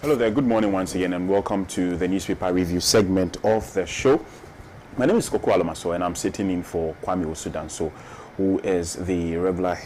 Hello there, good morning once again, and welcome to the newspaper review segment of the show. My name is Koko Alomaso, and I'm sitting in for Kwame Osudanso, who is the regular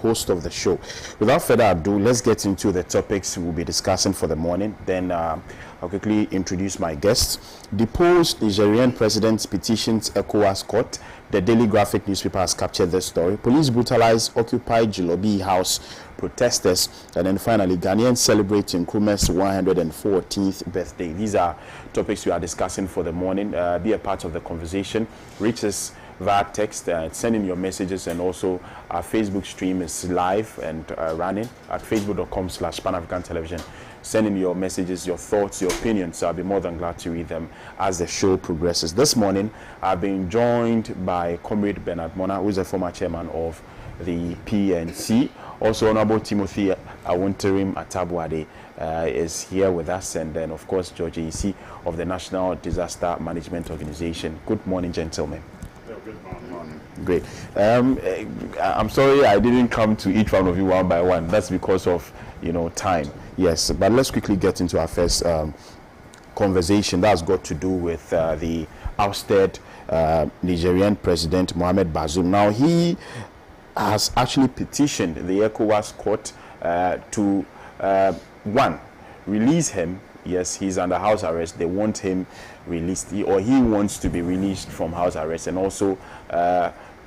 host of the show. Without further ado, let's get into the topics we'll be discussing for the morning. Then I'll quickly introduce my guests. Deposed Nigerian president petitions ECOWAS court. The Daily Graphic newspaper has captured this story. Police brutalized occupied Jilobi house protesters. And then finally, Ghanaians celebrating Nkrumah's 114th birthday. These are topics we are discussing for the morning. Be a part of the conversation. Reach us via text, send in your messages, and also our Facebook stream is live and running at facebook.com/Pan-African Television. Send in your messages, your thoughts, your opinions. I'll be more than glad to read them as the show progresses. This morning, I've been joined by Comrade Bernard Mona, who is a former chairman of the PNC. Also, Honorable Timothy Awunterim Atabuade is here with us, and then, of course, George EC of the National Disaster Management Organization. Good morning, gentlemen. Good morning. Great. I'm sorry I didn't come to each one of you one by one. That's because of, time. Yes, but let's quickly get into our first conversation. That's got to do with the ousted Nigerian President Mohamed Bazoum. Now, he has actually petitioned the ECOWAS court to, one, release him. Yes, he's under house arrest. They want him released, or he wants to be released from house arrest, and also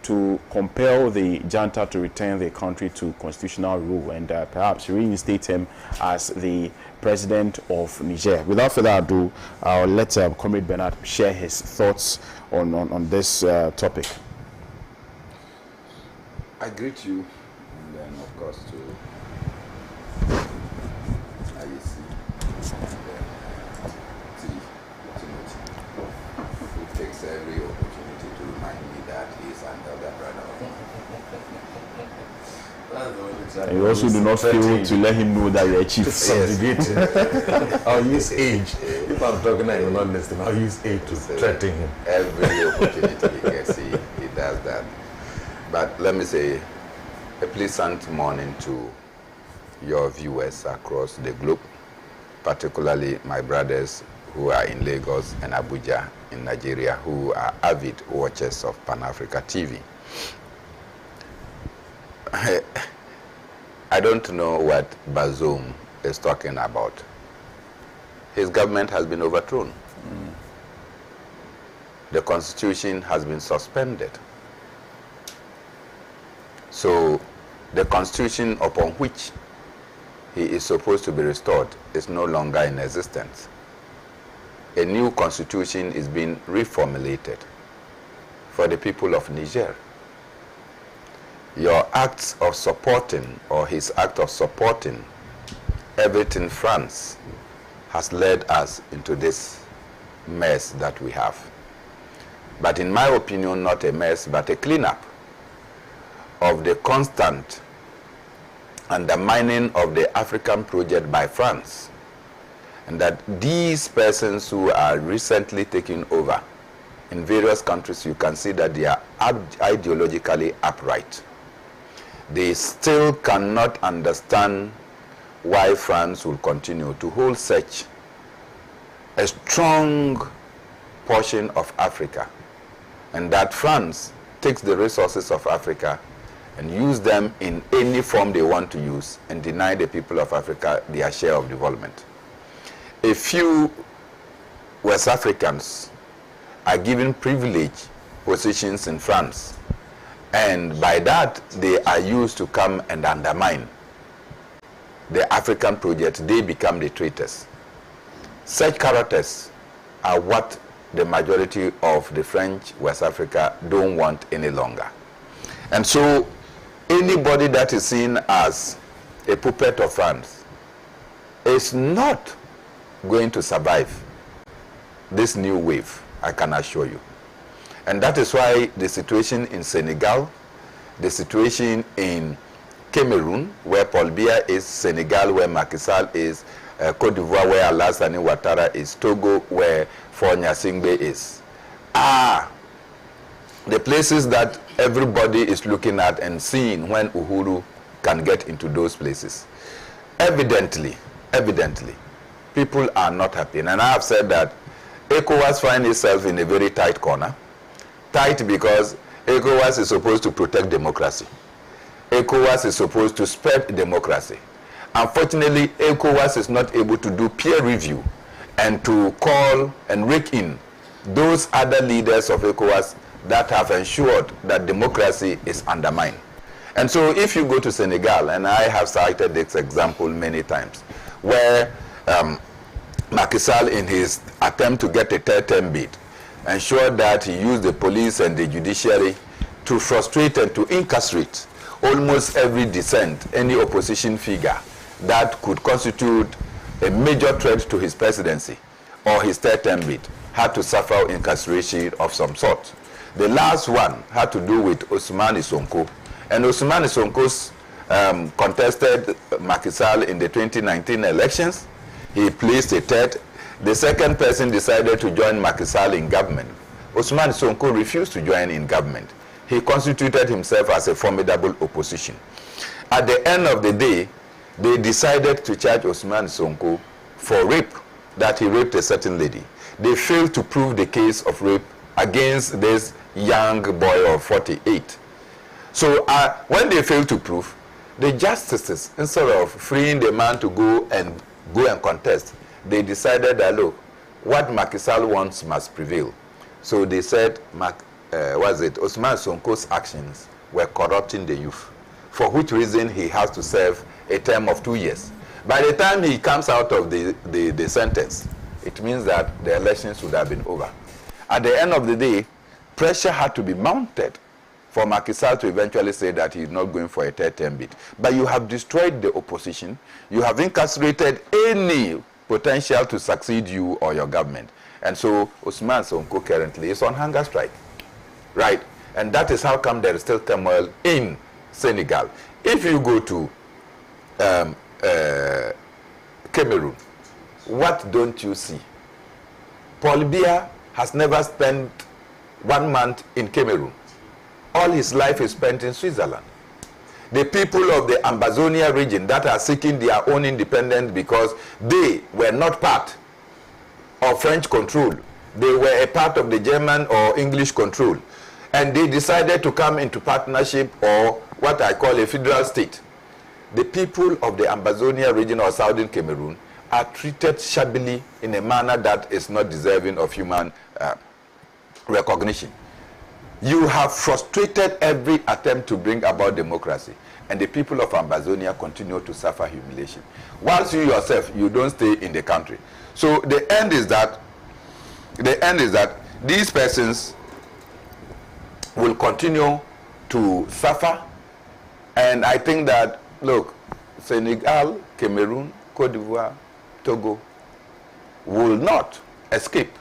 to compel the junta to return the country to constitutional rule, and perhaps reinstate him as the president of Niger. Without further ado, I'll let Comrade Bernard share his thoughts on this topic. I greet you, and then of course to IEC, Timothy, who takes every opportunity to remind me that he is an elder brother. And you also do not fail to let him know that you're a chief. Yes. I'll use age. If I'm talking and you're not listening, I'll use age to threaten him. Every opportunity he gets, he does that. But let me say, a pleasant morning to your viewers across the globe, particularly my brothers who are in Lagos and Abuja in Nigeria, who are avid watchers of Pan-Africa TV. I don't know what Bazoum is talking about. His government has been overthrown. The constitution has been suspended. So the constitution upon which he is supposed to be restored is no longer in existence. A new constitution is being reformulated for the people of Niger. Your acts of supporting, or his act of supporting everything France, has led us into this mess that we have. But in my opinion, not a mess, but a cleanup of the constant undermining of the African project by France, and that these persons who are recently taking over in various countries, you can see that they are ideologically upright. They still cannot understand why France will continue to hold such a strong portion of Africa, and that France takes the resources of Africa and use them in any form they want to use, and deny the people of Africa their share of development. A few West Africans are given privileged positions in France, and by that they are used to come and undermine the African project. They become the traitors. Such characters are what the majority of the French West Africa don't want any longer. And so anybody that is seen as a puppet of France is not going to survive this new wave, I can assure you. And that is why the situation in Senegal, the situation in Cameroon, where Paul Biya is, Senegal, where Macky Sall is, Cote d'Ivoire, where Alassane Ouattara is, Togo, where Faure Singbe is, are the places that everybody is looking at and seeing when Uhuru can get into those places. Evidently, people are not happy. And I have said that ECOWAS finds itself in a very tight corner. Tight because ECOWAS is supposed to protect democracy. ECOWAS is supposed to spread democracy. Unfortunately, ECOWAS is not able to do peer review and to call and rake in those other leaders of ECOWAS that have ensured that democracy is undermined. And so if you go to Senegal, and I have cited this example many times, where Macky Sall, in his attempt to get a third term bid, ensured that he used the police and the judiciary to frustrate and to incarcerate almost every dissent, any opposition figure that could constitute a major threat to his presidency or his third term bid had to suffer incarceration of some sort. The last one had to do with Ousmane Sonko. And Ousmane Sonko's contested Macky Sall in the 2019 elections. He placed a third. The second person decided to join Macky Sall in government. Ousmane Sonko refused to join in government. He constituted himself as a formidable opposition. At the end of the day, they decided to charge Ousmane Sonko for rape, that he raped a certain lady. They failed to prove the case of rape against this young boy of 48. So when they failed to prove, the justices, instead of freeing the man to go and contest, they decided that, look, what Macky Sall wants must prevail. So they said, Ousmane Sonko's actions were corrupting the youth, for which reason he has to serve a term of 2 years. By the time he comes out of the sentence, it means that the elections would have been over. At the end of the day, pressure had to be mounted for Macky Sall to eventually say that he's not going for a third term bid. But you have destroyed the opposition. You have incarcerated any potential to succeed you or your government. And so Ousmane Sonko currently is on hunger strike. Right? And that is how come there is still turmoil in Senegal. If you go to Cameroon, what don't you see? Paul Biya has never spent 1 month in Cameroon. All his life is spent in Switzerland. The people of the Ambazonia region that are seeking their own independence because they were not part of French control. They were a part of the German or English control. And they decided to come into partnership, or what I call a federal state. The people of the Ambazonia region or southern Cameroon are treated shabbily in a manner that is not deserving of human recognition. You have frustrated every attempt to bring about democracy, and the people of Ambazonia continue to suffer humiliation. Whilst you yourself, you don't stay in the country. So the end is that these persons will continue to suffer. And I think that, look, Senegal, Cameroon, Cote d'Ivoire, Togo will not escape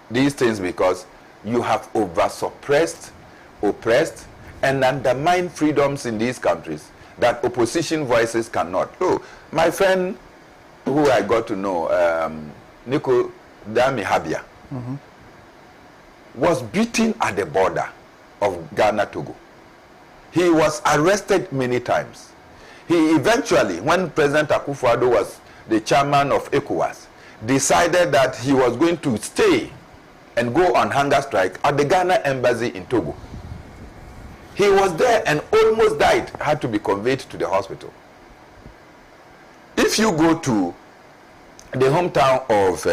these things because you have over-suppressed, oppressed, and undermined freedoms in these countries that opposition voices cannot. Oh, my friend who I got to know, Nico Dami Habia, was beaten at the border of Ghana-Togo. He was arrested many times. He eventually, when President Akufo-Addo was the chairman of ECOWAS, decided that he was going to stay and go on hunger strike at the Ghana embassy in Togo. He was there and almost died, had to be conveyed to the hospital. If you go to the hometown of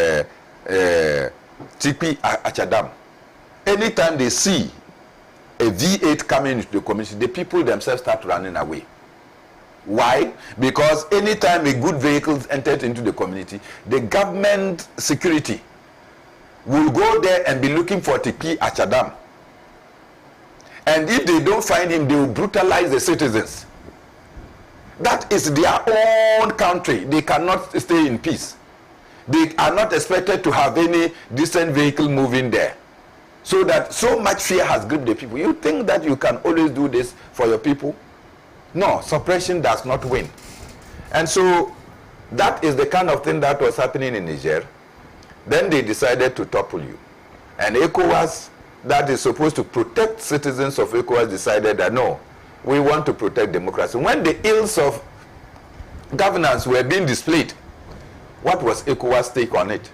Tikpi Achadam, anytime they see a V8 coming into the community, the people themselves start running away. Why? Because anytime a good vehicle entered into the community, the government security will go there and be looking for Tikpi Achadam. And if they don't find him, they will brutalize the citizens. That is their own country. They cannot stay in peace. They are not expected to have any decent vehicle moving there. So that so much fear has gripped the people. You think that you can always do this for your people? No, suppression does not win. And so that is the kind of thing that was happening in Niger. Then they decided to topple you. And ECOWAS, that is supposed to protect citizens of ECOWAS, decided that no, we want to protect democracy. When the ills of governance were being displayed, What was ECOWAS' take on it?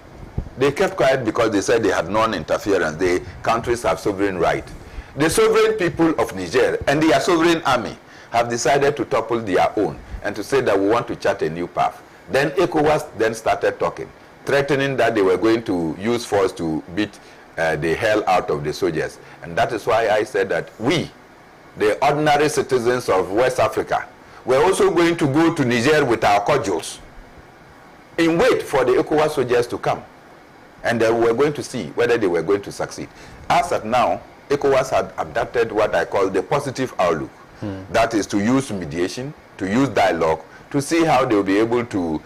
They kept quiet because they said they had non-interference. The countries have sovereign right. The sovereign people of Niger and their sovereign army have decided to topple their own and to say that we want to chart a new path. Then ECOWAS then started talking, threatening that they were going to use force to beat the hell out of the soldiers. And that is why I said that we, the ordinary citizens of West Africa, were also going to go to Niger with our cudgels in wait for the ECOWAS soldiers to come. And then we were going to see whether they were going to succeed. As at now, ECOWAS had adopted what I call the positive outlook. That is to use mediation, to use dialogue, to see how they will be able to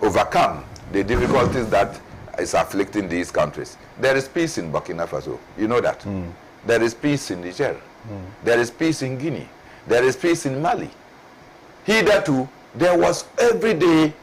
overcome the difficulties that is afflicting these countries. There is peace in Burkina Faso. You know that. There is peace in Niger. There is peace in Guinea. There is peace in Mali. Hitherto, there was everyday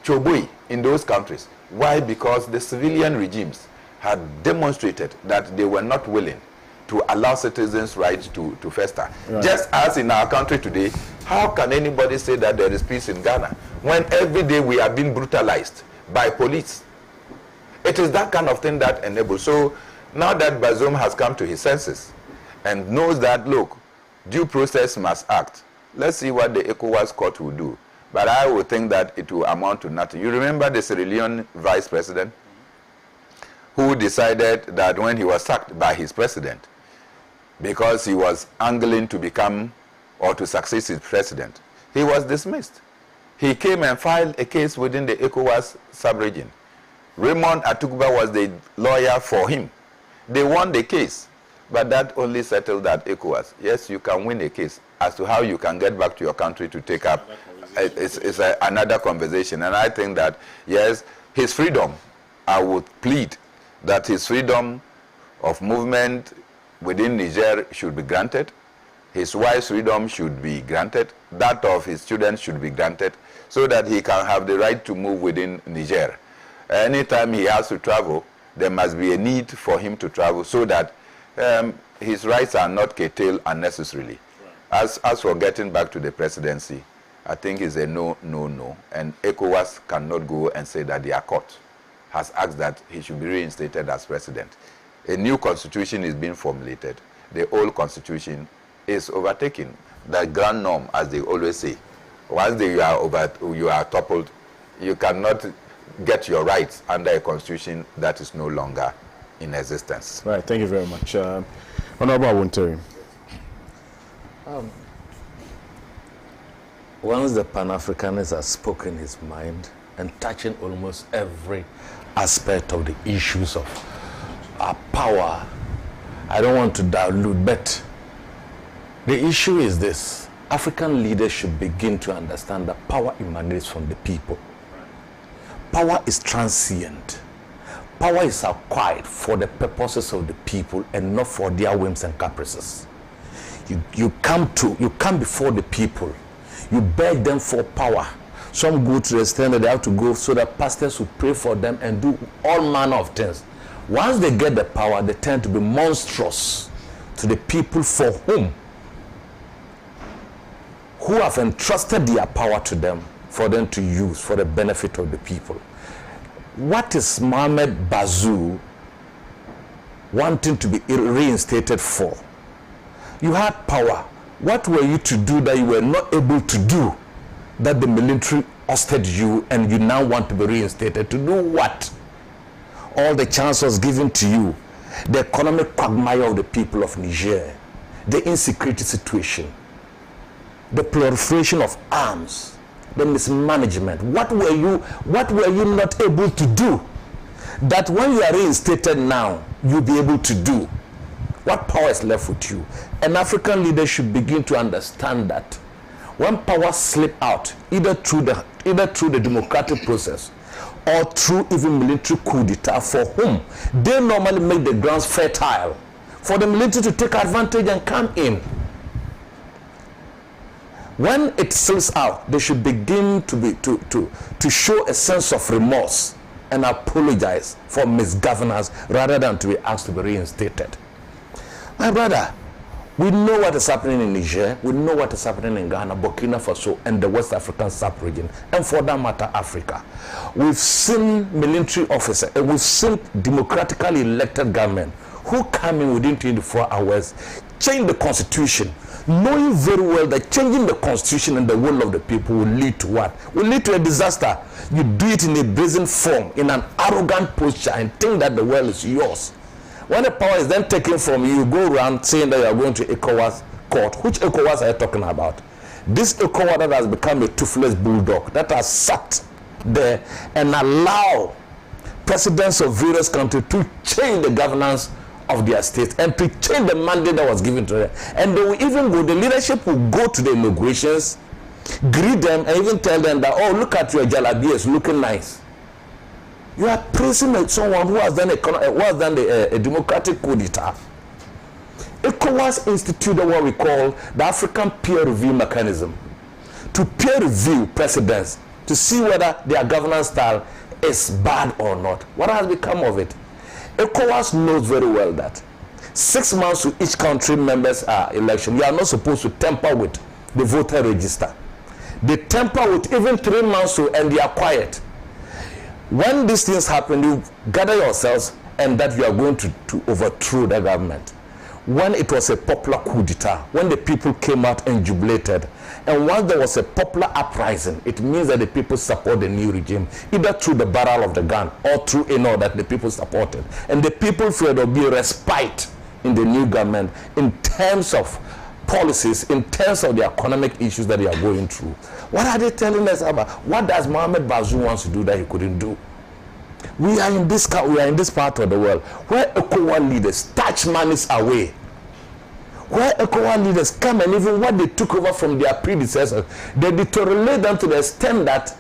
chobui in those countries. Why? Because the civilian regimes had demonstrated that they were not willing to allow citizens' rights to fester. Right. Just as in our country today, how can anybody say that there is peace in Ghana when every day we are being brutalized by police? It is that kind of thing that enables. So now that Bazoum has come to his senses and knows that, look, due process must act, let's see what the ECOWAS court will do. But I would think that it will amount to nothing. You remember the Sierra Leone vice president who decided that when he was sacked by his president, because he was angling to become or to succeed his president, he was dismissed. He came and filed a case within the ECOWAS sub-region. Raymond Atukba was the lawyer for him. They won the case, but that only settled that ECOWAS. Yes, you can win a case. As to how you can get back to your country to take up, it's another conversation. And I think that, yes, his freedom, I would plead that his freedom of movement within Niger should be granted. His wife's freedom should be granted. That of his children should be granted, so that he can have the right to move within Niger. Anytime he has to travel, there must be a need for him to travel, so that his rights are not curtailed unnecessarily. Right. As for getting back to the presidency, I think it's a no. And ECOWAS cannot go and say that their court has asked that he should be reinstated as president. A new constitution is being formulated. The old constitution is overtaken. The grand norm, as they always say, once you are toppled, you cannot get your rights under a constitution that is no longer in existence. Right, thank you very much. Honorable Wonteri. Once the Pan-Africanist has spoken his mind and touching almost every aspect of the issues of our power, I don't want to dilute, but the issue is this: African leaders should begin to understand that power emanates from the people. Power is transient. Power is acquired for the purposes of the people and not for their whims and caprices. You come before the people, you beg them for power. Some go to the extent that they have to go so that pastors will pray for them and do all manner of things. Once they get the power, they tend to be monstrous to the people for who have entrusted their power to them for them to use for the benefit of the people. What is Mohamed Bazoum wanting to be reinstated for? You had power. What were you to do that you were not able to do, that the military ousted you, and you now want to be reinstated? To do what? All the chance was given to you. The economic quagmire of the people of Niger, the insecurity situation, the proliferation of arms, the mismanagement. What were you not able to do that when you are reinstated now, you'll be able to do? What power is left with you? And African leaders should begin to understand that when power slip out, either through the democratic process or through even military coup d'etat, for whom they normally make the grounds fertile for the military to take advantage and come in. When it slips out, they should begin to show a sense of remorse and apologize for misgovernance rather than to be asked to be reinstated. My brother, We know what is happening in Niger, we know what is happening in Ghana, Burkina Faso, and the West African sub-region, and for that matter, Africa. We've seen military officers, and we've seen democratically elected government who come in within 24 hours, change the constitution, knowing very well that changing the constitution and the will of the people will lead to what? Will lead to a disaster. You do it in a brazen form, in an arrogant posture, and think that the world is yours. When the power is then taken from you, you go around saying that you are going to ECOWAS court. Which ECOWAS are you talking about? This ECOWAS that has become a toothless bulldog that has sat there and allow presidents of various countries to change the governance of their states and to change the mandate that was given to them. And they will even go, the leadership will go to the inaugurations, greet them, and even tell them that, oh, look at your jalabi, it's looking nice. You are praising someone who has done a democratic coup d'etat. ECOWAS instituted what we call the African peer review mechanism to peer review presidents to see whether their governance style is bad or not. What has become of it? ECOWAS knows very well that 6 months to each country members' election, you are not supposed to tamper with the voter register. They tamper with even 3 months to, and they are quiet. When these things happen, you gather yourselves and that you are going to overthrow the government. When it was a popular coup d'etat, when the people came out and jubilated, and once there was a popular uprising, it means that the people support the new regime, either through the barrel of the gun or through that the people supported. And the people feel there will be respite in the new government in terms of policies, in terms of the economic issues that they are going through. What are they telling us about? What does Mohamed Bazoum want to do that he couldn't do? We are in this part of the world where ECOWAS leaders touch monies away, where ECOWAS leaders come and even what they took over from their predecessors, they deteriorate them to the extent that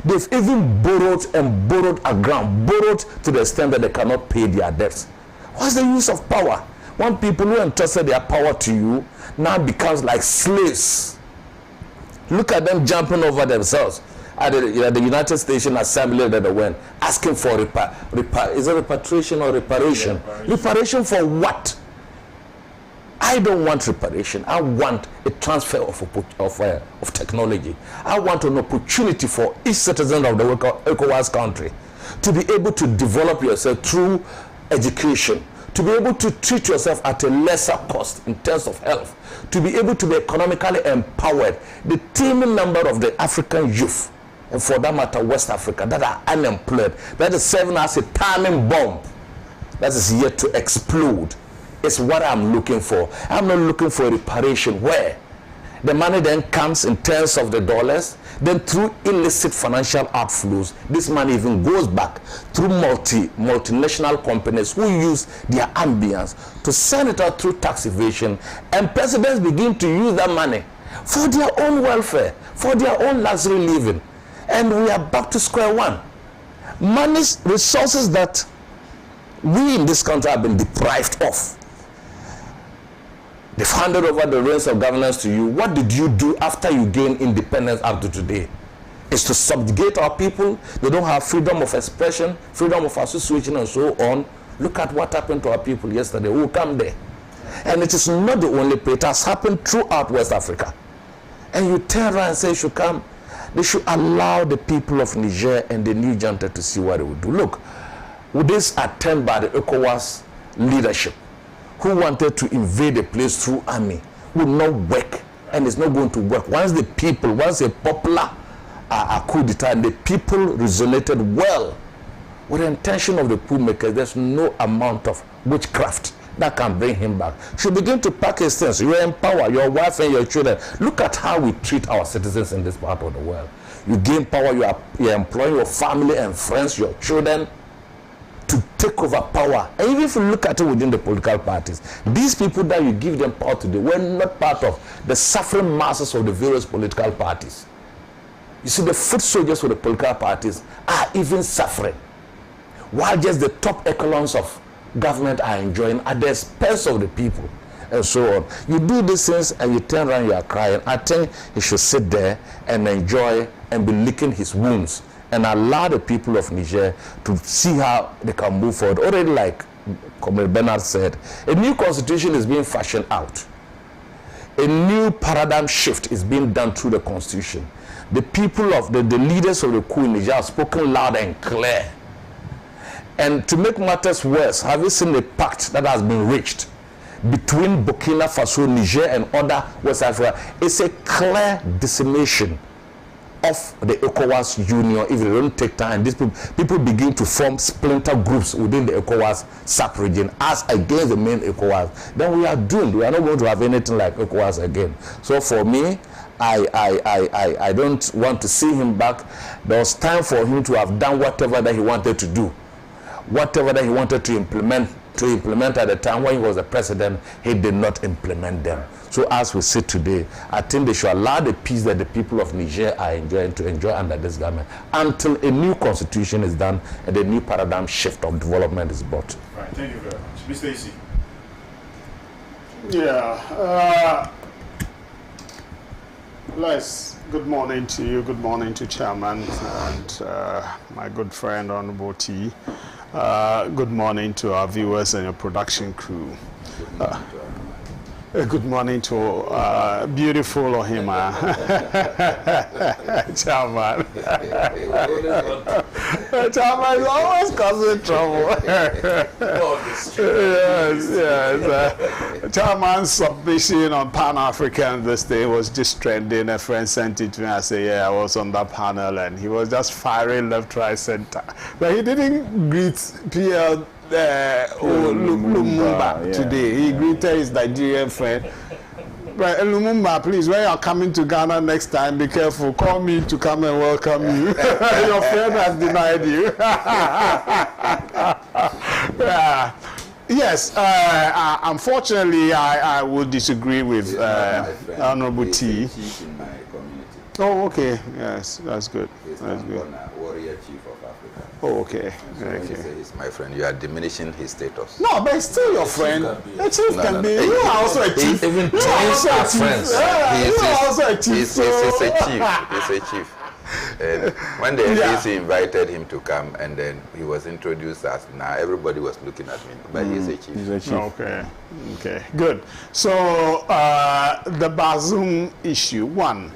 they've even borrowed to the extent that they cannot pay their debts. What's the use of power? When people who entrusted their power to you now becomes like slaves. Look at them jumping over themselves at the United Nations Assembly that they went, asking for is it repatriation or reparation? Reparation for what? I don't want reparation. I want a transfer of technology. I want an opportunity for each citizen of the ECOWAS country to be able to develop yourself through education, to be able to treat yourself at a lesser cost in terms of health, to be able to be economically empowered. The teeming number of the African youth, and for that matter West Africa, that are unemployed, that is serving as a timing bomb that is yet to explode, is what I'm looking for. I'm not looking for a reparation where the money then comes in terms of the dollars, then through illicit financial outflows, this money even goes back through multinational companies who use their ambience to send it out through tax evasion, and presidents begin to use that money for their own welfare, for their own luxury living. And we are back to square one. Money, resources that we in this country have been deprived of. They've handed over the reins of governance to you. What did you do after you gained independence up to today? It's to subjugate our people. They don't have freedom of expression, freedom of association, and so on. Look at what happened to our people yesterday. Who come there? And it is not the only place. It has happened throughout West Africa. And you turn around and say, should come. They should allow the people of Niger and the new junta to see what they would do. Look, with this attempt by the ECOWAS leadership, who wanted to invade the place through army, would not work, and it's not going to work. Once a popular coup d'etat, and the people resonated well with the intention of the coup makers, there's no amount of witchcraft that can bring him back. Should begin to pack his things. You are in power, your wife and your children. Look at how we treat our citizens in this part of the world. You gain power, you are employing your family and friends, your children, to take over power. And even if you look at it within the political parties, these people that you give them power today were not part of the suffering masses of the various political parties. You see, the foot soldiers of the political parties are even suffering, while just the top echelons of government are enjoying at the expense of the people, and so on. You do these things and you turn around, you are crying. I think he should sit there and enjoy and be licking his wounds and allow the people of Niger to see how they can move forward. Already, like Comrade Bernard said, a new constitution is being fashioned out. a new paradigm shift is being done through the constitution. The people of the leaders of the coup in Niger have spoken loud and clear. And to make matters worse, have you seen the pact that has been reached between Burkina Faso, Niger, and other West Africa? It's a clear decimation of the ECOWAS union. If they don't take time, these people begin to form splinter groups within the ECOWAS sub-region as against the main ECOWAS. Then we are doomed. We are not going to have anything like ECOWAS again. So for me, I don't want to see him back. There was time for him to have done whatever that he wanted to do. Whatever that he wanted to implement at the time when he was the president, he did not implement them. So as we sit today, I think they should allow the peace that the people of Niger are enjoying to enjoy under this government until a new constitution is done and a new paradigm shift of development is brought. Right, thank you very much. Mr. AC. Yeah. Les, good morning to you. Good morning to Chairman and my good friend Honorable T. Good morning to our viewers and your production crew. Good morning to beautiful Ohima. Chairman. Chairman is always causing trouble. Yes. Chairman's submission on Pan-African this day was just trending. A friend sent it to me. I said, yeah, I was on that panel, and he was just firing left, right, center. But he didn't greet PL Lumumba today. He greeted his Nigerian friend. Right, Lumumba, please, when you are coming to Ghana next time, be careful. Call me to come and welcome you. Your friend has denied you. Yes, unfortunately, I would disagree with Honorable T. Oh, okay. Yes, that's good. That's good. Warrior chief of Africa. Oh, okay. So when you say he's my friend, you are diminishing his status. No, but he's still your friend. A chief can be. You are also a chief. Even twins are friends. You are also a chief. He's a chief. He's a chief. And when the NDC invited him to come, and then he was introduced as, now everybody was looking at me, but he's a chief. He's a chief. Okay. Okay. Good. So the Bazoum issue. One.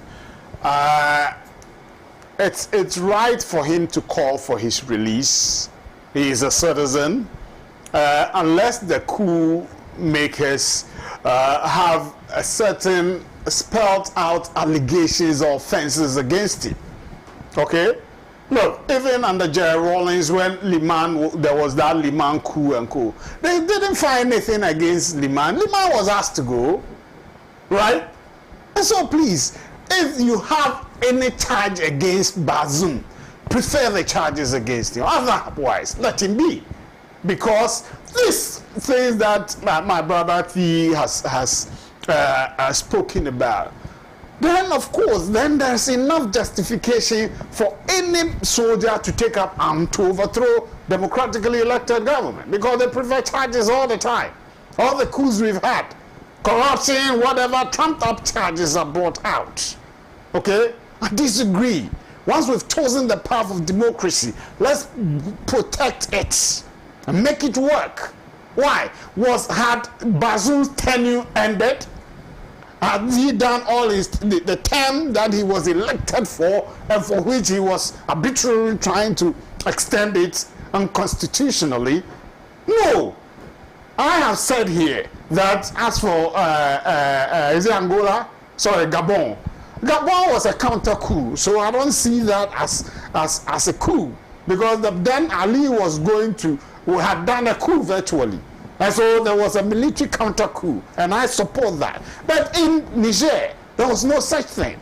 It's right for him to call for his release. He is a citizen, unless the coup makers have a certain spelled out allegations or offenses against him. Okay? Look, even under Jerry Rawlings, when there was that Liman coup and coup, they didn't find anything against Liman. Liman was asked to go, right? And so please, if you have any charge against Bazoum, prefer the charges against him. Otherwise, let him be. Because these things that my brother T has spoken about, then of course, then there's enough justification for any soldier to take up arms to overthrow democratically elected government, because they prefer charges all the time. All the coups we've had, corruption, whatever, trumped up charges are brought out. Okay? I disagree. Once we've chosen the path of democracy, let's protect it and make it work. Why? Had Bazoum's tenure ended? Had he done all the term that he was elected for, and for which he was arbitrarily trying to extend it unconstitutionally? No. I have said here that as for is it Angola? Sorry, Gabon. Gabon was a counter coup, so I don't see that as a coup, because then Ali was had done a coup virtually, and so there was a military counter coup, and I support that. But in Niger, there was no such thing.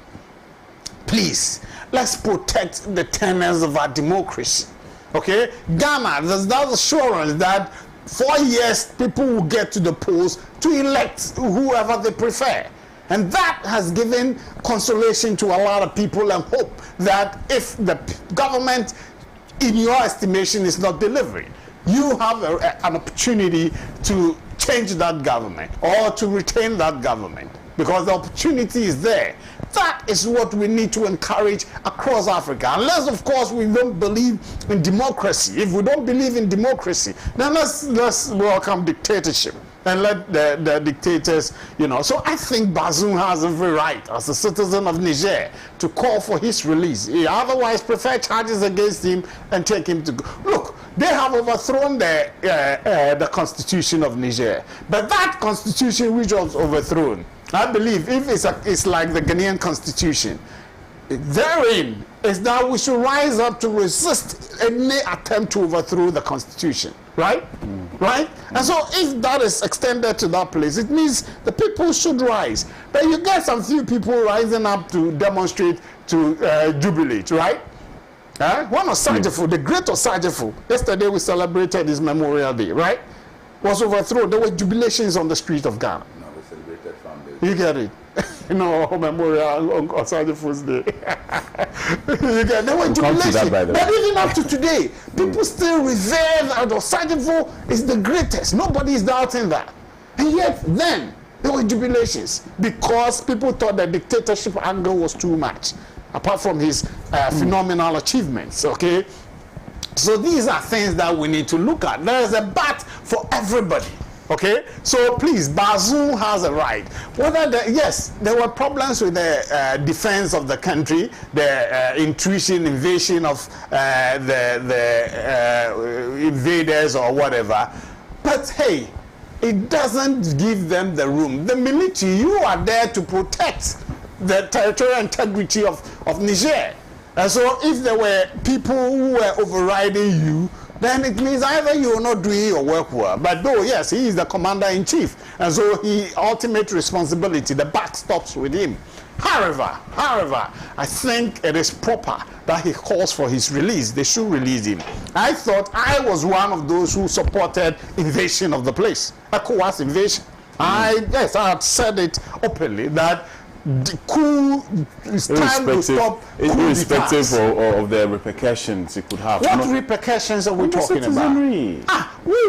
Please, let's protect the tenets of our democracy. Okay, Ghana, there's that assurance that 4 years people will get to the polls to elect whoever they prefer. And that has given consolation to a lot of people, and hope that if the government, in your estimation, is not delivering, you have an opportunity to change that government or to retain that government, because the opportunity is there. That is what we need to encourage across Africa. Unless, of course, we don't believe in democracy. If we don't believe in democracy, then let's welcome dictatorship. and let the dictators, you know. So I think Bazoum has every right as a citizen of Niger to call for his release. He otherwise prefer charges against him and take him to go. Look, they have overthrown the constitution of Niger, but that constitution which was overthrown, I believe, if it's like the Ghanaian constitution, therein is that we should rise up to resist any attempt to overthrow the constitution, right? Right? And so if that is extended to that place, it means the people should rise. But you get some few people rising up to demonstrate, to jubilate, right? One of Sajifo, the great Sajifo, yesterday we celebrated his Memorial Day, right? Was overthrown. There were jubilations on the street of Ghana. No, we celebrated Foundation. You get it? You know, Memorial on Sajifo's Day. You get, there were jubilations. But even up to today, people still revere that Sajifo is the greatest. Nobody is doubting that. And yet then, there were jubilations because people thought the dictatorship angle was too much, apart from his phenomenal achievements, okay? So these are things that we need to look at. There is a bat for everybody, okay? So please, Bazoum has a right. Yes, there were problems with the defense of the country, the invasion of the invaders or whatever. But hey, it doesn't give them the room. The military, you are there to protect the territorial integrity of Niger. And so if there were people who were overriding you, then it means either you are not doing your work well. But though, yes, he is the commander-in-chief, and so he ultimate responsibility, the buck stops with him. However, I think it is proper that he calls for his release. They should release him. I thought I was one of those who supported invasion of the place, ECOWAS invasion. Yes, I had said it openly that the coup is time to stop. Irrespective of the repercussions it could have. What repercussions are we talking about? We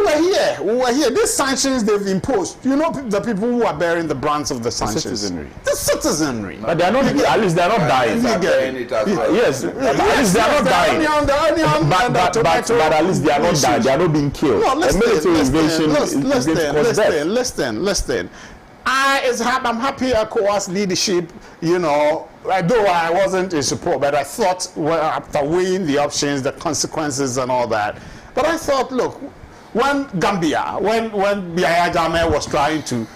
were here. These sanctions they've imposed. You know the people who are bearing the brunt of the sanctions. The citizenry. But they are not. At least they are not dying. Yes. At least they are not dying. But at least they are not dying. They are not being killed. No, listen. I'm happy ECOWAS leadership, you know, though I wasn't in support, but I thought, well, after weighing the options, the consequences and all that, but I thought, look, when Gambia, when Yahya Jammeh was trying to,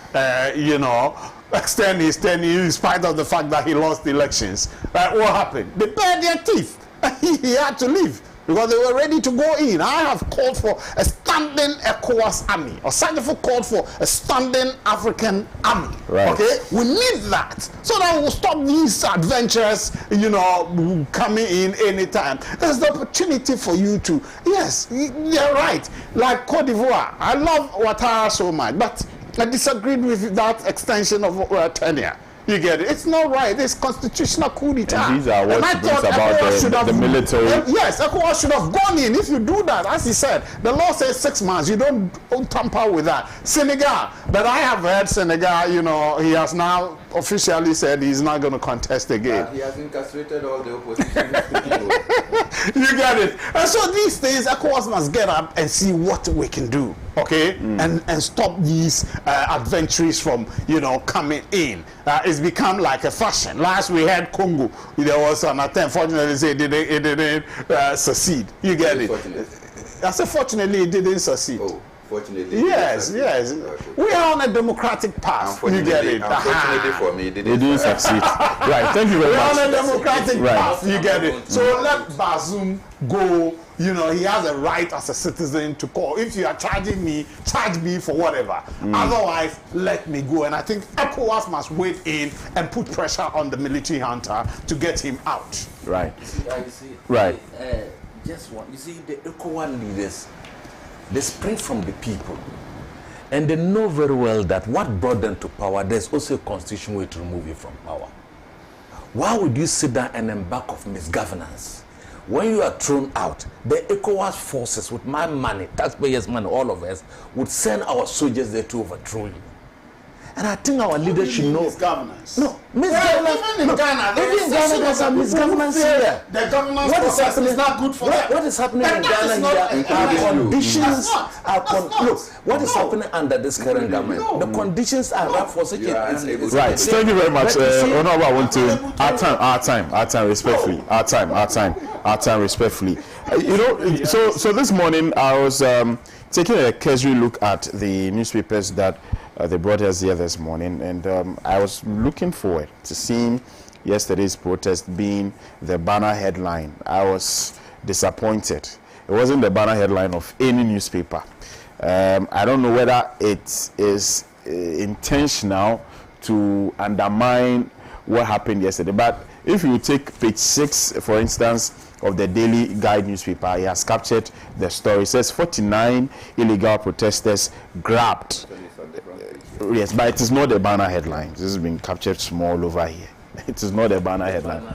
you know, extend his tenure in spite of the fact that he lost the elections, what happened? They bared their teeth. He had to leave, because they were ready to go in. I have called for a standing ECOWAS army, or Sajifo called for a standing African army. Right. Okay, we need that so that we'll stop these adventures, you know, coming in anytime. There's the opportunity for you to, yes, you're right. Like Cote d'Ivoire, I love Ouattara so much, but I disagreed with that extension of tenure. You get it? It's not right. It's constitutional coup d'etat. And these are what brings about the military. Yes, ECOWAS should have gone in. If you do that, as he said, the law says 6 months. You don't tamper with that. Senegal, but I have heard Senegal, you know, he has now officially said he's not going to contest again. But he has incarcerated all the opposition. You get it? And so these things, ECOWAS must get up and see what we can do, okay? And stop these adventurers from, you know, coming in. It's become like a fashion. Last we had Congo, there was an attempt. Fortunately, it didn't succeed. You get it? I said, fortunately, it didn't succeed. Oh, fortunately. Yes. Okay. We are on a democratic path. You get it? Unfortunately for me, it didn't succeed. Right, thank you very much. We're on a democratic path. You get it? So let Bazoum go. You know, he has a right as a citizen to call. If you are charging me, charge me for whatever. Otherwise, let me go. And I think ECOWAS must wade in and put pressure on the military hunter to get him out. Right. Right. Just one. You see, the ECOWAS leaders, they spring from the people. And they know very well that what brought them to power, there's also a constitutional way to remove you from power. Why would you sit down and embark of misgovernance? When you are thrown out, the ECOWAS forces, with my money, taxpayers' money, all of us, would send our soldiers there to overthrow you. And I think our leaders should know. Misgovernance. No, misgovernance. Even in Ghana, there's a misgovernance here. The governance process is not good for them. What is happening in Ghana here? Our conditions are look. What is happening under this current government? The conditions are rough for such a right. Thank you very much, Honorable. I want to our time, respectfully, our time, respectfully. So this morning I was taking a cursory look at the newspapers that they brought us here this morning, and I was looking forward to seeing yesterday's protest being the banner headline. I was disappointed. It wasn't the banner headline of any newspaper. I don't know whether it is intentional to undermine what happened yesterday, but if you take page 6, for instance, of the Daily Guide newspaper, he has captured the story. It says 49 illegal protesters grabbed. Yes, but it is not the banner headline. This has been captured small over here. It is not the banner headline. No.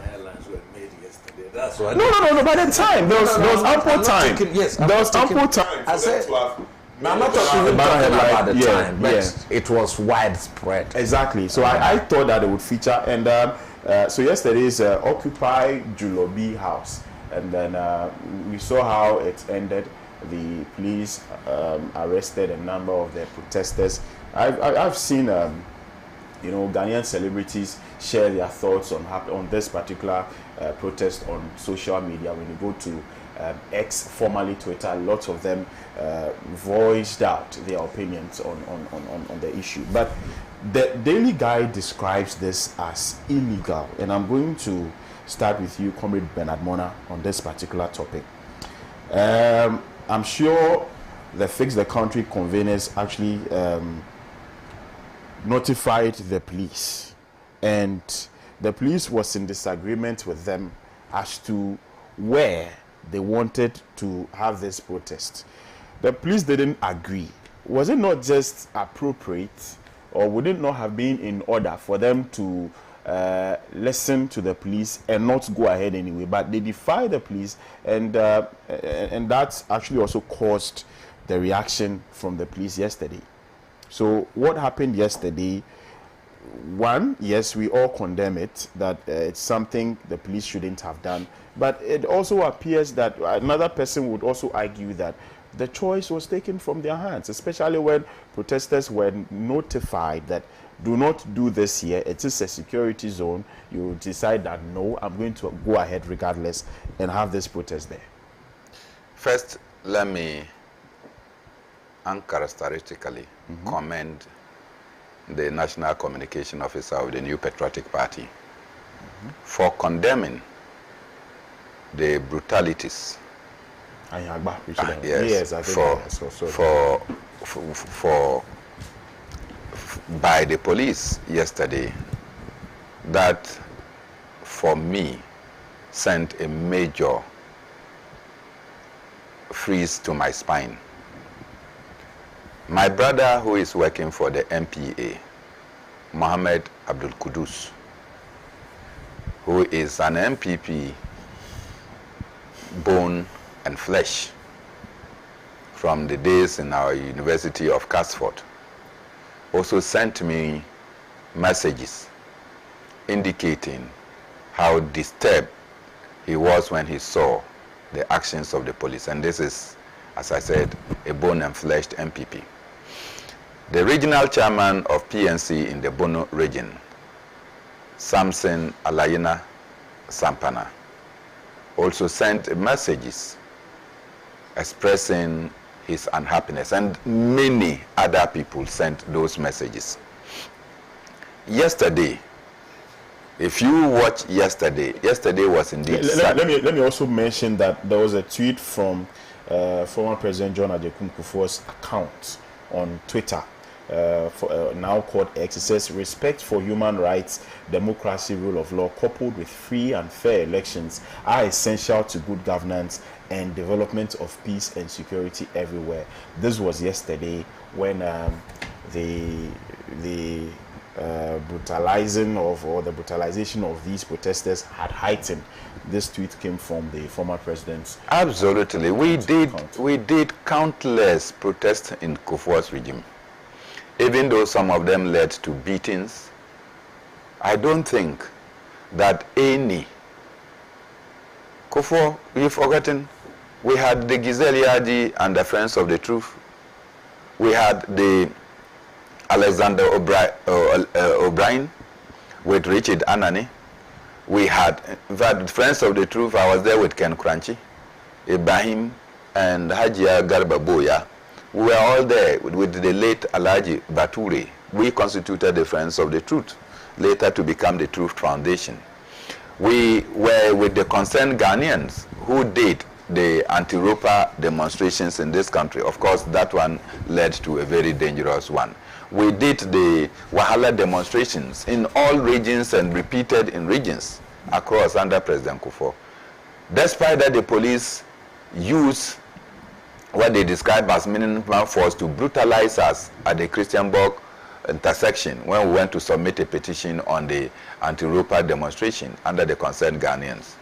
By the time there was ample time. There was ample time. I said, I'm not talking about the time, but it was widespread. Exactly. So I thought that it would feature, and so yesterday's Occupy Julobi House, and then we saw how it ended. The police arrested a number of the protesters. I've seen Ghanaian celebrities share their thoughts on this particular protest on social media. When you go to X, formerly Twitter, lots of them voiced out their opinions on the issue. But the Daily Guide describes this as illegal, and I'm going to start with you, Comrade Bernard Mona, on this particular topic. I'm sure the Fix the Country conveners actually notified the police, and the police was in disagreement with them as to where they wanted to have this protest. The police didn't agree. Was it not just appropriate, or would it not have been in order for them to listen to the police and not go ahead anyway? But they defied the police, and that's actually also caused the reaction from the police yesterday. So what happened yesterday? One, yes, we all condemn it, that it's something the police shouldn't have done. But it also appears that another person would also argue that the choice was taken from their hands, especially when protesters were notified that do not do this here. It is a security zone. You decide that, no, I'm going to go ahead regardless and have this protest there. First, let me uncharacteristically commend the National Communication Officer of the New Patriotic Party for condemning the brutalities by the police yesterday. That, for me, sent a major freeze to my spine. My brother, who is working for the MPA, Mohammed Abdul Kudus, who is an MPP bone and flesh from the days in our University of Casford, also sent me messages indicating how disturbed he was when he saw the actions of the police. And this is, as I said, a bone and fleshed MPP. The regional chairman of PNC in the Bono region, Samson Alayina Sampana, also sent messages expressing his unhappiness, and many other people sent those messages. Yesterday, if you watch yesterday was indeed sad. Let me also mention that there was a tweet from former President John Adjei Kufuor's account on Twitter, now called X. It says, respect for human rights, democracy, rule of law, coupled with free and fair elections are essential to good governance and development of peace and security everywhere. This was yesterday when the brutalization of these protesters had heightened. This tweet came from the former president. Absolutely. We did countless protests in Kufuor's regime. even though some of them led to beatings, I don't think that any Kufuor, you've forgotten, we had the Giselle Yadi and the Friends of the Truth. We had the Alexander O'Brien with Richard Anani. We had, in fact, Friends of the Truth, I was there with Ken Kranchi, Ibrahim, and Hajia Garba Boya. We were all there with the late Alhaji Bature. We constituted the Friends of the Truth, later to become the Truth Foundation. We were with the concerned Ghanaians who did the anti-Ropa demonstrations in this country. Of course, that one led to a very dangerous one. We did the Wahala demonstrations in all regions and repeated in regions across under President Kufuor. Despite that, the police used what they describe as minimum force to brutalize us at the Christianborg intersection when we went to submit a petition on the anti-Ropa demonstration under the concerned Ghanaians.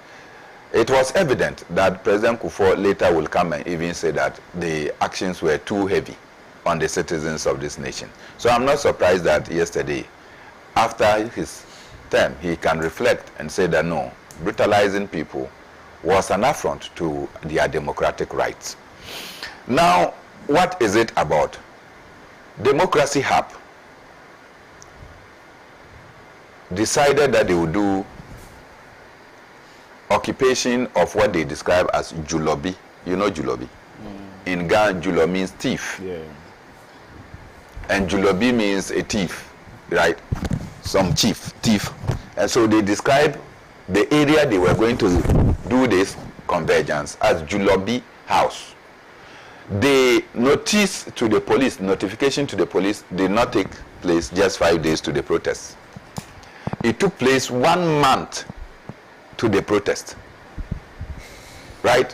It was evident that President Kufuor later will come and even say that the actions were too heavy on the citizens of this nation. So I'm not surprised that yesterday, after his term, he can reflect and say that no, brutalizing people was an affront to their democratic rights. Now, what is it about? Democracy Hub decided that they would do occupation of what they describe as Julobi. You know Julobi? In Ghana, Julo means thief. Yeah. And Julobi means a thief, right? Some chief, thief. And so they describe the area they were going to do this convergence as Julobi House. The notice to the police, notification to the police did not take place just 5 days to the protest. It took place 1 month to the protest, right?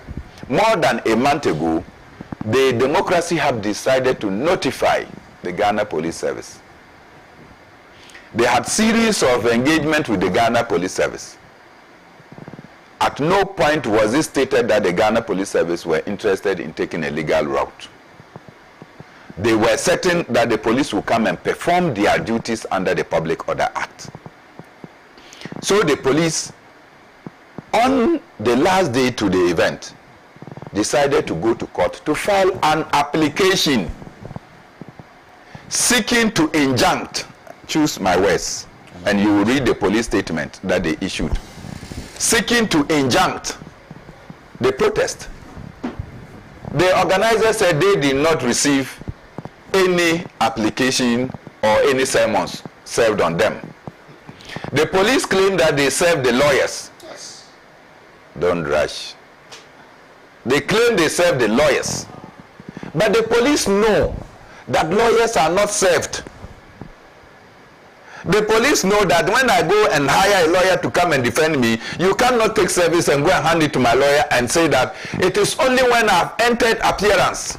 More than a month ago, the Democracy Hub decided to notify the Ghana Police Service. They had series of engagement with the Ghana Police Service. At no point was it stated that the Ghana Police Service were interested in taking a legal route. They were certain that the police would come and perform their duties under the Public Order Act. So the police, on the last day to the event, decided to go to court to file an application seeking to injunct, choose my words, and you will read the police statement that they issued, seeking to injunct the protest. The organizers said they did not receive any application or any sermons served on them. The police claimed that they served the lawyers. Yes. Don't rush. They claim they served the lawyers. But the police know that lawyers are not served. The police know that when I go and hire a lawyer to come and defend me, you cannot take service and go and hand it to my lawyer and say that it is only when I've entered appearance.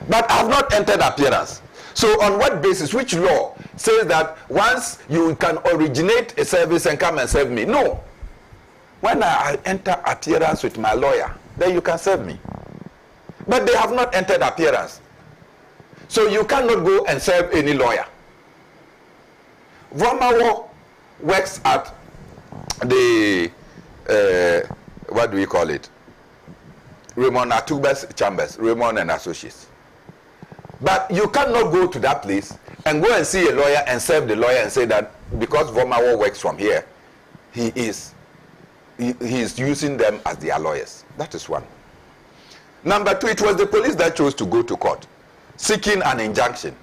But I've not entered appearance. So on what basis, which law says that once you can originate a service and come and serve me? No. When I enter appearance with my lawyer, then you can serve me. But they have not entered appearance. So you cannot go and serve any lawyer. Vomawo works at the, what do we call it? Raymond Atuba's chambers, Raymond and Associates. But you cannot go to that place and go and see a lawyer and serve the lawyer and say that because Vomawo works from here, he is using them as their lawyers. That is one. Number two, it was the police that chose to go to court, seeking an injunction.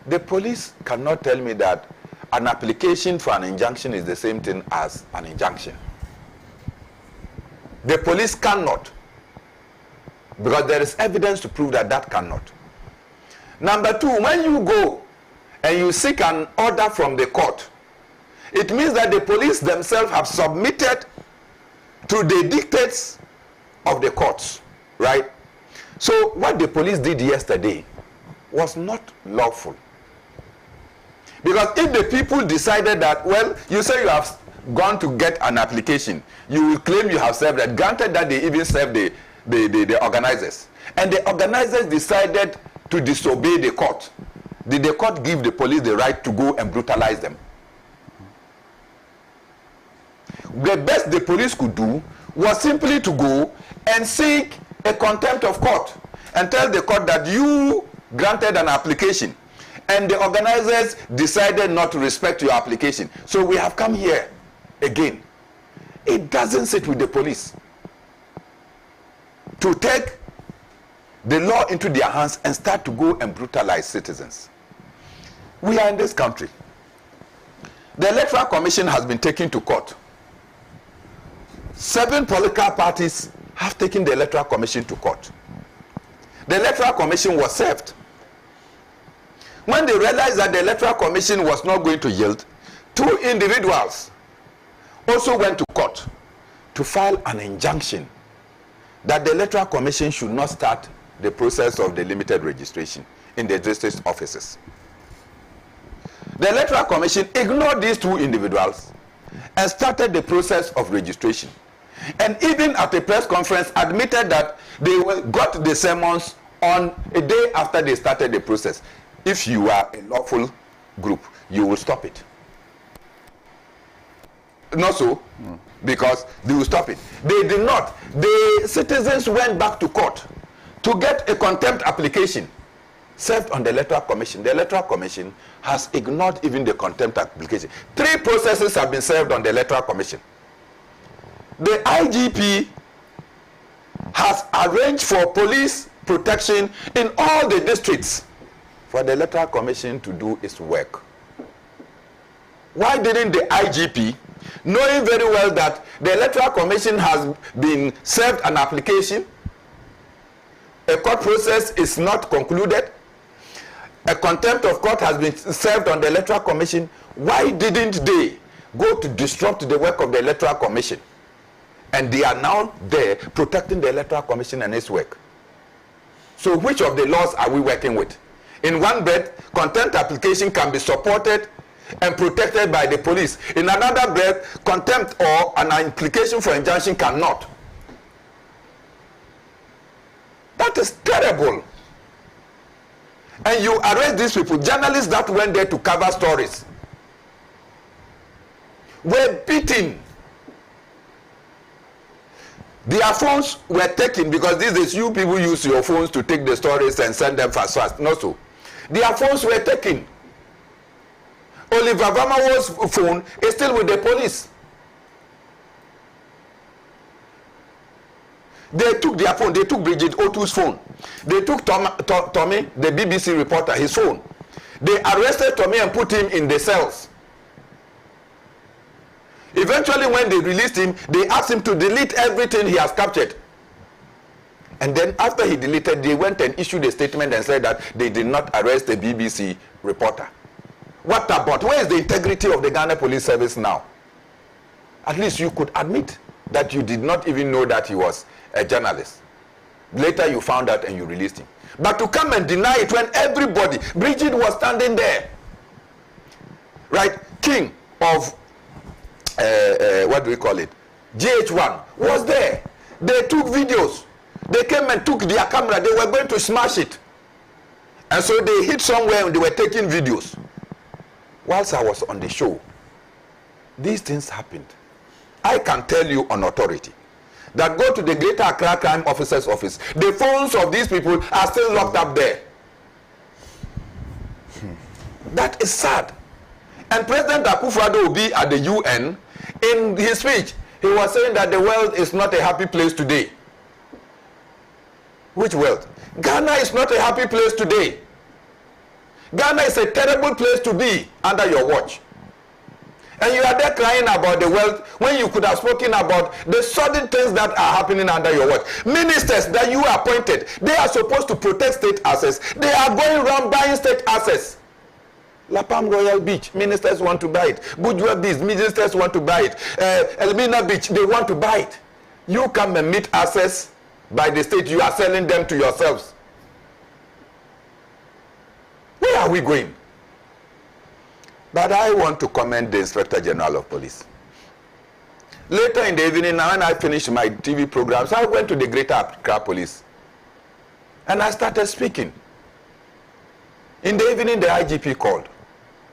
The police cannot tell me that an application for an injunction is the same thing as an injunction. The police cannot, because there is evidence to prove that that cannot. Number two, when you go and you seek an order from the court, it means that the police themselves have submitted to the dictates of the courts, right? So what the police did yesterday was not lawful. Because if the people decided that, well, you say you have gone to get an application, you will claim you have served that, granted that they even served the organizers. And the organizers decided to disobey the court? Did the court give the police the right to go and brutalize them? The best the police could do was simply to go and seek a contempt of court and tell the court that you granted an application and the organizers decided not to respect your application. So we have come here again. It doesn't sit with the police to take the law into their hands and start to go and brutalize citizens. We are in this country. The Electoral Commission has been taken to court. 7 political parties have taken the Electoral Commission to court. The Electoral Commission was served. When they realized that the Electoral Commission was not going to yield, 2 individuals also went to court to file an injunction that the Electoral Commission should not start the process of the limited registration in the district offices. The Electoral Commission ignored these 2 individuals and started the process of registration. And even at a press conference admitted that they got the summons on a day after they started the process. If you are a lawful group, you will stop it. Not so, because they will stop it. They did not. The citizens went back to court to get a contempt application served on the Electoral Commission. The Electoral Commission has ignored even the contempt application. 3 processes have been served on the Electoral Commission. The IGP has arranged for police protection in all the districts for the Electoral Commission to do its work. Why didn't the IGP, knowing very well that the Electoral Commission has been served an application, a court process is not concluded, a contempt of court has been served on the Electoral Commission, why didn't they go to disrupt the work of the Electoral Commission? And they are now there protecting the Electoral Commission and its work. So which of the laws are we working with? In one breath, contempt application can be supported and protected by the police. In another breath, contempt or an application for injunction cannot. That is terrible. And you arrest these people, journalists that went there to cover stories, were beaten. Their phones were taken, because these days you people use your phones to take the stories and send them fast. Not so. Their phones were taken. Oliver Vamawo's phone is still with the police. They took their phone. They took Bridget Otu's phone. They took Tommy, the BBC reporter, his phone. They arrested Tommy and put him in the cells. Eventually, when they released him, they asked him to delete everything he has captured. And then after he deleted, they went and issued a statement and said that they did not arrest the BBC reporter. What about? Where is the integrity of the Ghana Police Service now? At least you could admit that you did not even know that he was a journalist. Later you found out and you released him. But to come and deny it when everybody, Bridget was standing there, right? King of what do we call it? GH1 was there. They took videos. They came and took their camera. They were going to smash it. And so they hid somewhere and they were taking videos. Whilst I was on the show, these things happened. I can tell you on authority that go to the Greater Accra Crime Officer's office. The phones of these people are still locked up there. That is sad. And President Akufo-Addo will be at the UN. In his speech, he was saying that the world is not a happy place today. Which world? Ghana is not a happy place today. Ghana is a terrible place to be under your watch. And you are there crying about the wealth when you could have spoken about the sudden things that are happening under your watch. Ministers that you appointed, they are supposed to protect state assets. They are going around buying state assets. La Palm Royal Beach, ministers want to buy it. Bujua Beach, ministers want to buy it. Elmina Beach, they want to buy it. You come and meet assets by the state, you are selling them to yourselves. Where are we going? But I want to commend the Inspector General of Police. Later in the evening, when I finished my TV programs, I went to the Greater Accra Police. And I started speaking. In the evening, the IGP called.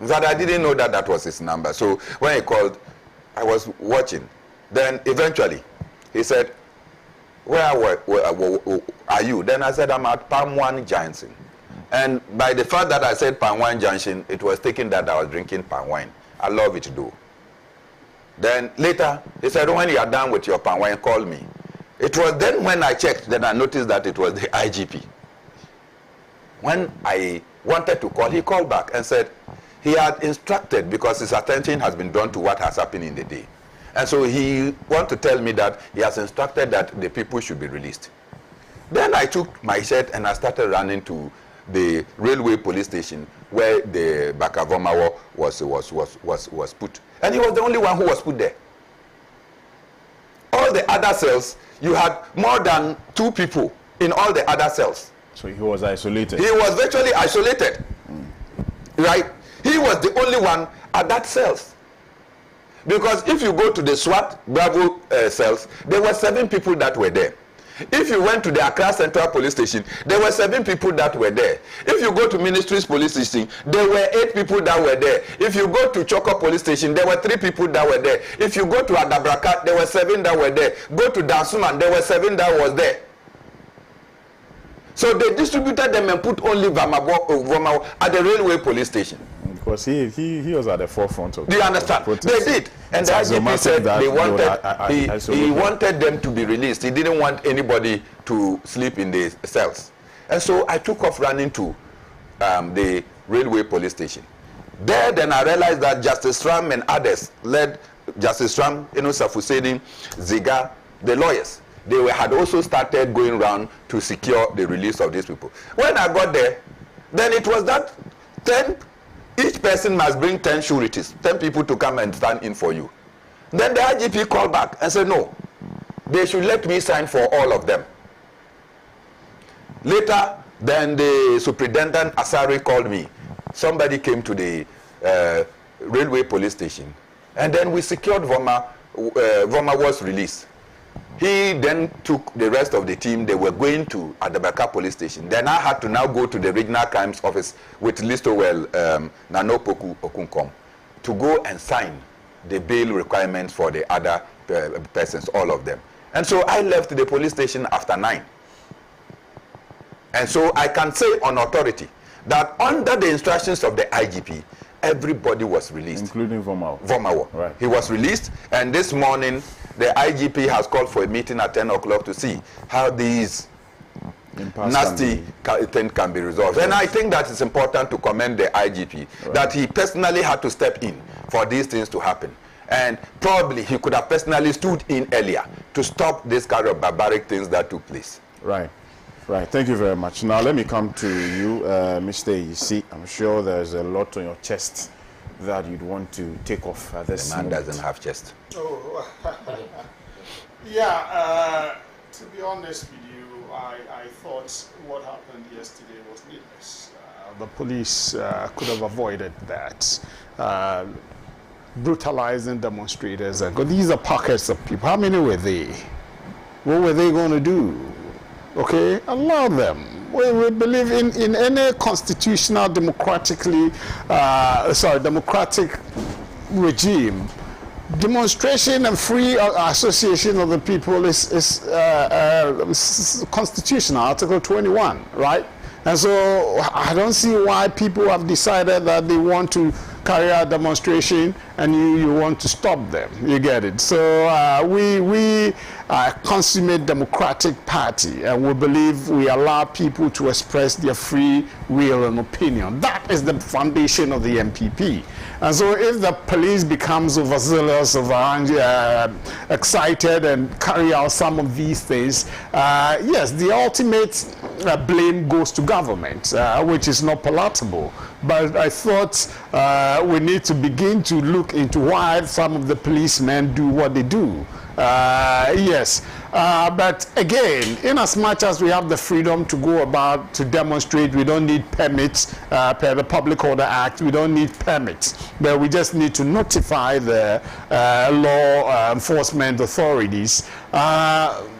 In fact, I didn't know that that was his number. So when he called, I was watching. Then eventually, he said, where are you? Then I said, I'm at Palm 1 Junction. And by the fact that I said Palm 1 Junction, it was taken that I was drinking palm wine. I love it though. Then later, he said, when you are done with your palm wine, call me. It was then when I checked, then I noticed that it was the IGP. When I wanted to call, he called back and said he had instructed, because his attention has been drawn to what has happened in the day. And so he wanted to tell me that he has instructed that the people should be released. Then I took my shirt and I started running to the railway police station where the Bakavomawo was put. And he was the only one who was put there. All the other cells, you had more than 2 people in all the other cells. So he was isolated. He was virtually isolated. Right? He was the only one at that cells. Because if you go to the SWAT Bravo cells, there were 7 people that were there. If you went to the Accra Central Police Station, there were 7 people that were there. If you go to Ministries Police Station, there were 8 people that were there. If you go to Choko Police Station, there were 3 people that were there. If you go to Adabraka, there were 7 that were there. Go to Dansuman, there were 7 that was there. So they distributed them and put only Vamawo at the railway police station. Because he was at the forefront of. Do you understand? They did, and the IGP said they wanted he wanted them to be released. He didn't want anybody to sleep in the cells, and so I took off running to the railway police station. There, then I realized that Justice Ram and others led Justice Ram, Safusedi, Ziga, the lawyers. They had also started going around to secure the release of these people. When I got there, then it was that 10. Each person must bring 10 sureties, 10 people to come and stand in for you. Then the IGP called back and said, no, they should let me sign for all of them. Later, then the Superintendent Asari called me. Somebody came to the railway police station. And then we secured Voma was released. He then took the rest of the team. They were going to Adabaka police station. Then I had to now go to the regional crimes office with Listowell Nanopoku Okunkom to go and sign the bail requirements for the other persons, all of them. And so I left the police station after 9. And so I can say on authority that under the instructions of the IGP, everybody was released. Including Vomawo. Vomawo. Right. He was released, and this morning the IGP has called for a meeting at 10 o'clock to see how these nasty things can be resolved. And I think that it's important to commend the IGP that he personally had to step in for these things to happen. And probably he could have personally stood in earlier to stop this kind of barbaric things that took place. Right. Right. Thank you very much. Now let me come to you, Mr. EC. I'm sure there's a lot on your chest that you'd want to take off at this moment. The man doesn't have chest. Oh, yeah. To be honest with you, I thought what happened yesterday was needless. The police could have avoided that. Brutalizing demonstrators. These are pockets of people. How many were they? What were they going to do? Okay, allow them. We believe in any constitutional democratic regime. Demonstration and free association of the people is constitutional, Article 21, right? And so I don't see why people have decided that they want to carry out demonstration and you want to stop them. You get it? So we are a consummate democratic party, and we believe we allow people to express their free will and opinion. That is the foundation of the MPP. And so if the police becomes overzealous, excited and carry out some of these things, yes, the ultimate blame goes to government, which is not palatable. but I thought we need to begin to look into why some of the policemen do what they do. Yes, but again, in as much as we have the freedom to go about to demonstrate, we don't need permits per the Public Order Act. We don't need permits, but we just need to notify the law enforcement authorities.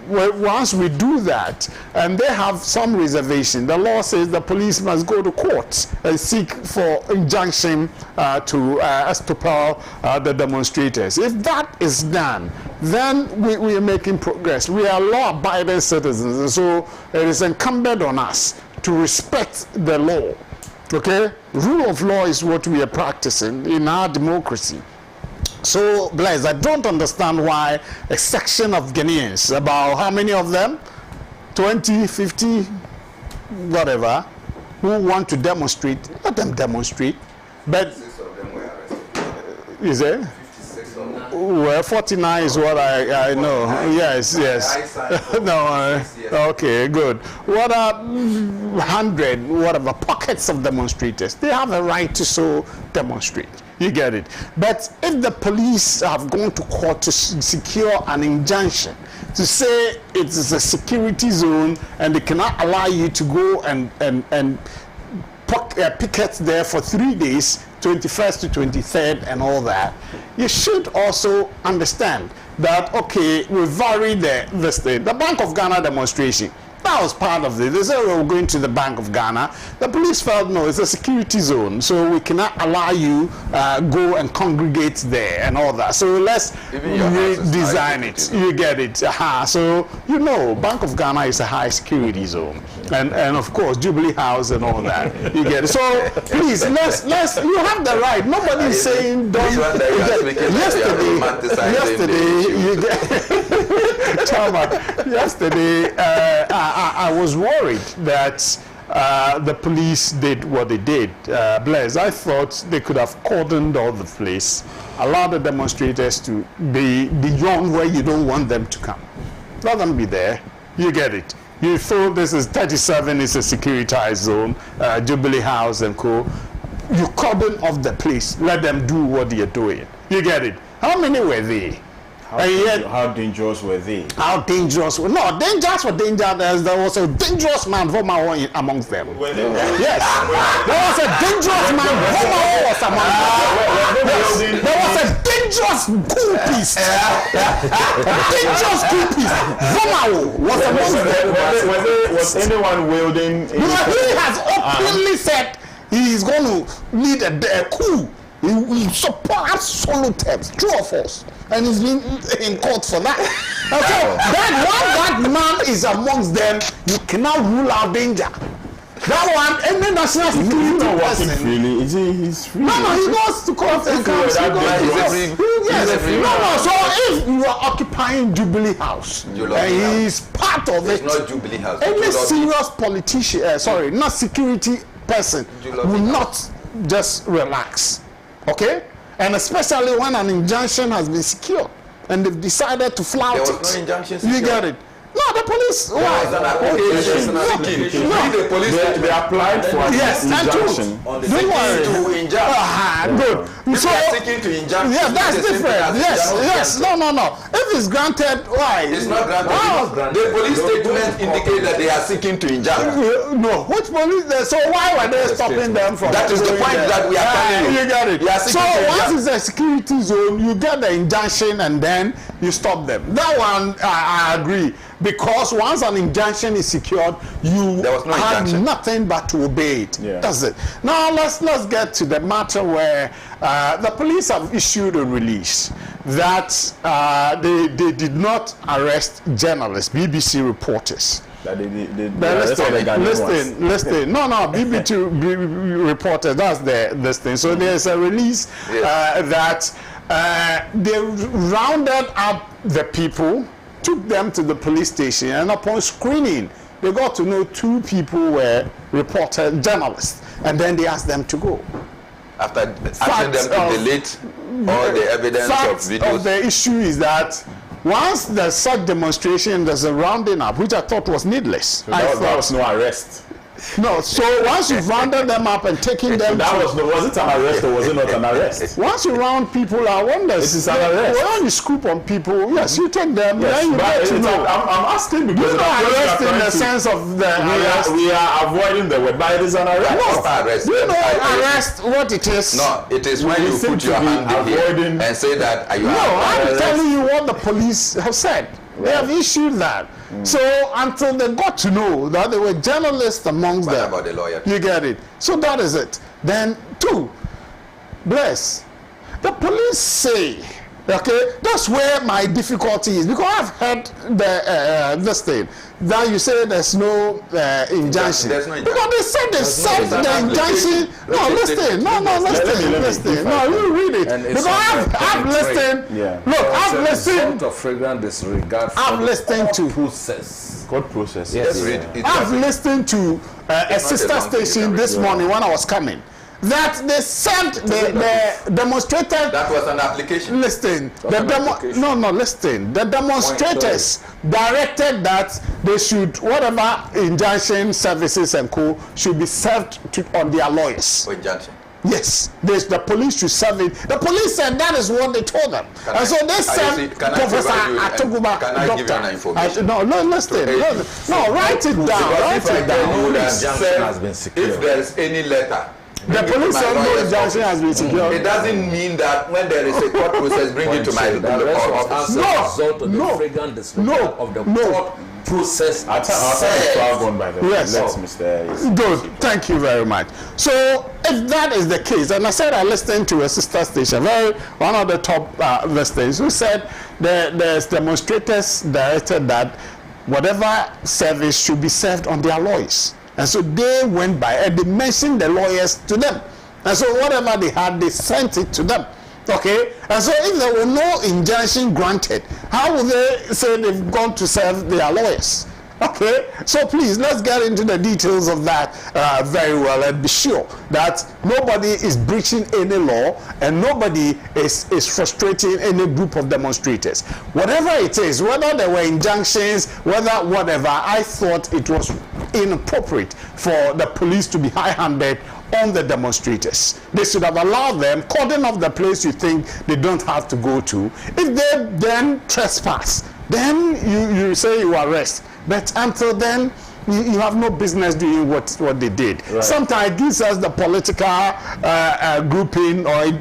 Once we do that, and they have some reservation, the law says the police must go to court and seek for injunction to expel the demonstrators. If that is done, then we are making progress. We are law-abiding citizens, and so it is incumbent on us to respect the law. Okay? Rule of law is what we are practicing in our democracy. So, Blaise, I don't understand why a section of Ghanaians, about how many of them? 20, 50, whatever, who want to demonstrate, let them demonstrate. But 6 of them were arrested. Is it? 56 of them. Well, 49 is what I know. Yes, yes. No, okay, good. What are 100, whatever, pockets of demonstrators? They have a right to so demonstrate. You get it. But if the police have gone to court to secure an injunction, to say it is a security zone and they cannot allow you to go and picket there for 3 days, 21st to 23rd and all that, you should also understand that, okay, we vary this thing. The Bank of Ghana demonstration, that was part of it. They said we were going to the Bank of Ghana. The police felt, no, it's a security zone, so we cannot allow you go and congregate there and all that. So let's redesign it. You get it. So, you know, Bank of Ghana is a high security zone. And of course, Jubilee House and all that. You get it. So, please, let's you have the right. Nobody is saying don't. Yesterday, I was worried that the police did what they did. Blaise, I thought they could have cordoned all the place, allowed the demonstrators to be beyond where you don't want them to come. Let them be there. You get it. You thought this is 37 is a securitized zone, Jubilee House and co. You cordon off the place. Let them do what they're doing. You get it. How many were they? How dangerous were they? How dangerous? No, dangerous for danger. There was a dangerous man amongst them. Yes, there was a dangerous man. Was amongst them. There was a dangerous coup piece. Dangerous coup piece. Was amongst them. Was anyone wielding? He has openly said he is going to lead a coup. We support absolute terms, true or false, and he's been in court for that. Okay, that man is amongst them. You cannot rule out danger. That one, any national security person. Freely. He's free. No, he goes to court and comes. So if you are occupying Jubilee House and he's part of it, not Jubilee House. Any serious politician, not security person, will not just relax. Okay? And especially when an injunction has been secured and they've decided to flout it. There was no injunction secured. You get it? No, the police. Why? The police. They applied for an injunction. Don't worry. To injunct. Good. So they are seeking to injunct. Yes, that's different. Yes. No. If it's granted, why? It's not granted. The police statement indicate that they are seeking to injunct. No, which police? So why were they stopping them from? That is the point that we are telling you. You get it. So once it's a security zone, you get the injunction and then you stop them. That one, I agree. Because once an injunction is secured, you have nothing but to obey it. Yeah. That's it. Now let's get to the matter where the police have issued a release that they did not arrest journalists, BBC reporters. Listen. No, BBC reporters. That's this thing. So there's a release that they rounded up the people, took them to the police station, and upon screening, they got to know 2 people were reporter journalists, and then they asked them to go. After asking them to delete all the evidence of videos. The issue is that once there's such demonstration, there's a rounding up, which I thought was needless. So that was no arrest. No, so once you've rounded them up and taken them That was it an arrest or was it not an arrest? once you round people out, when It is an arrest. when you scoop on people, yes, you take them, then you get to know. I'm asking because You know, arrest in the sense of the arrest. we are avoiding the word, but it is an arrest. It's not arrest. Do you know arrest what it is? No, it is when We you seem put to your be hand here avoiding- and say that you No, are I'm telling you what the police have said. They have issued that. So until they got to know that there were journalists amongst What them, about the lawyer? you get it. So that is it. Then two, bless. The police say, okay, that's where my difficulty is because I've heard this thing that you say there's no injunction. There's no injunction. Because they said they sent no the injunction. No, listen. Let me No, you read it. And it's Because on I've listened. Yeah. Look, I've listened. of fragrant disregard for I've the listened to. process. Court process. Yes. Read it. I've listened to a It's not sister a long thing, station this morning when I was coming. That they sent the demonstrators. That was an application. Listen, an application. listen. The demonstrators directed that they should, whatever injunction services and co should be served on their lawyers. For injunction. Yes, the police should serve it. The police said that is what they told them. And so they sent Professor Atoguba, can I give you an information? No, listen. No, write it down. Write If I it down. tell you that Injunction has been secured. if there is any letter, The bring it to police my said no lawyer's injunction office. has been secured. It doesn't mean that when there is a court process, bring it to my The rest was office. as a result of No, the fragrant disregard of the court process. I'll tell you by the way. Yes. Let's Mr. Good, thank you very much. So, if that is the case, and I said I listened to a sister station, one of the top listeners, who said there's demonstrators directed that whatever service should be served on their lawyers. And so they went by and they mentioned the lawyers to them. And so whatever they had, they sent it to them. Okay? And so if there were no injunction granted, how would they say they've gone to serve their lawyers? Okay, so please let's get into the details of that very well and be sure that nobody is breaching any law and nobody is frustrating any group of demonstrators. Whatever it is, whether there were injunctions, whether whatever, I thought it was inappropriate for the police to be high-handed on the demonstrators. They should have allowed them, cordon off the place you think they don't have to go to. If they then trespass, then you say you arrest. But until then, you have no business doing what they did. Right. Sometimes it gives us the political grouping or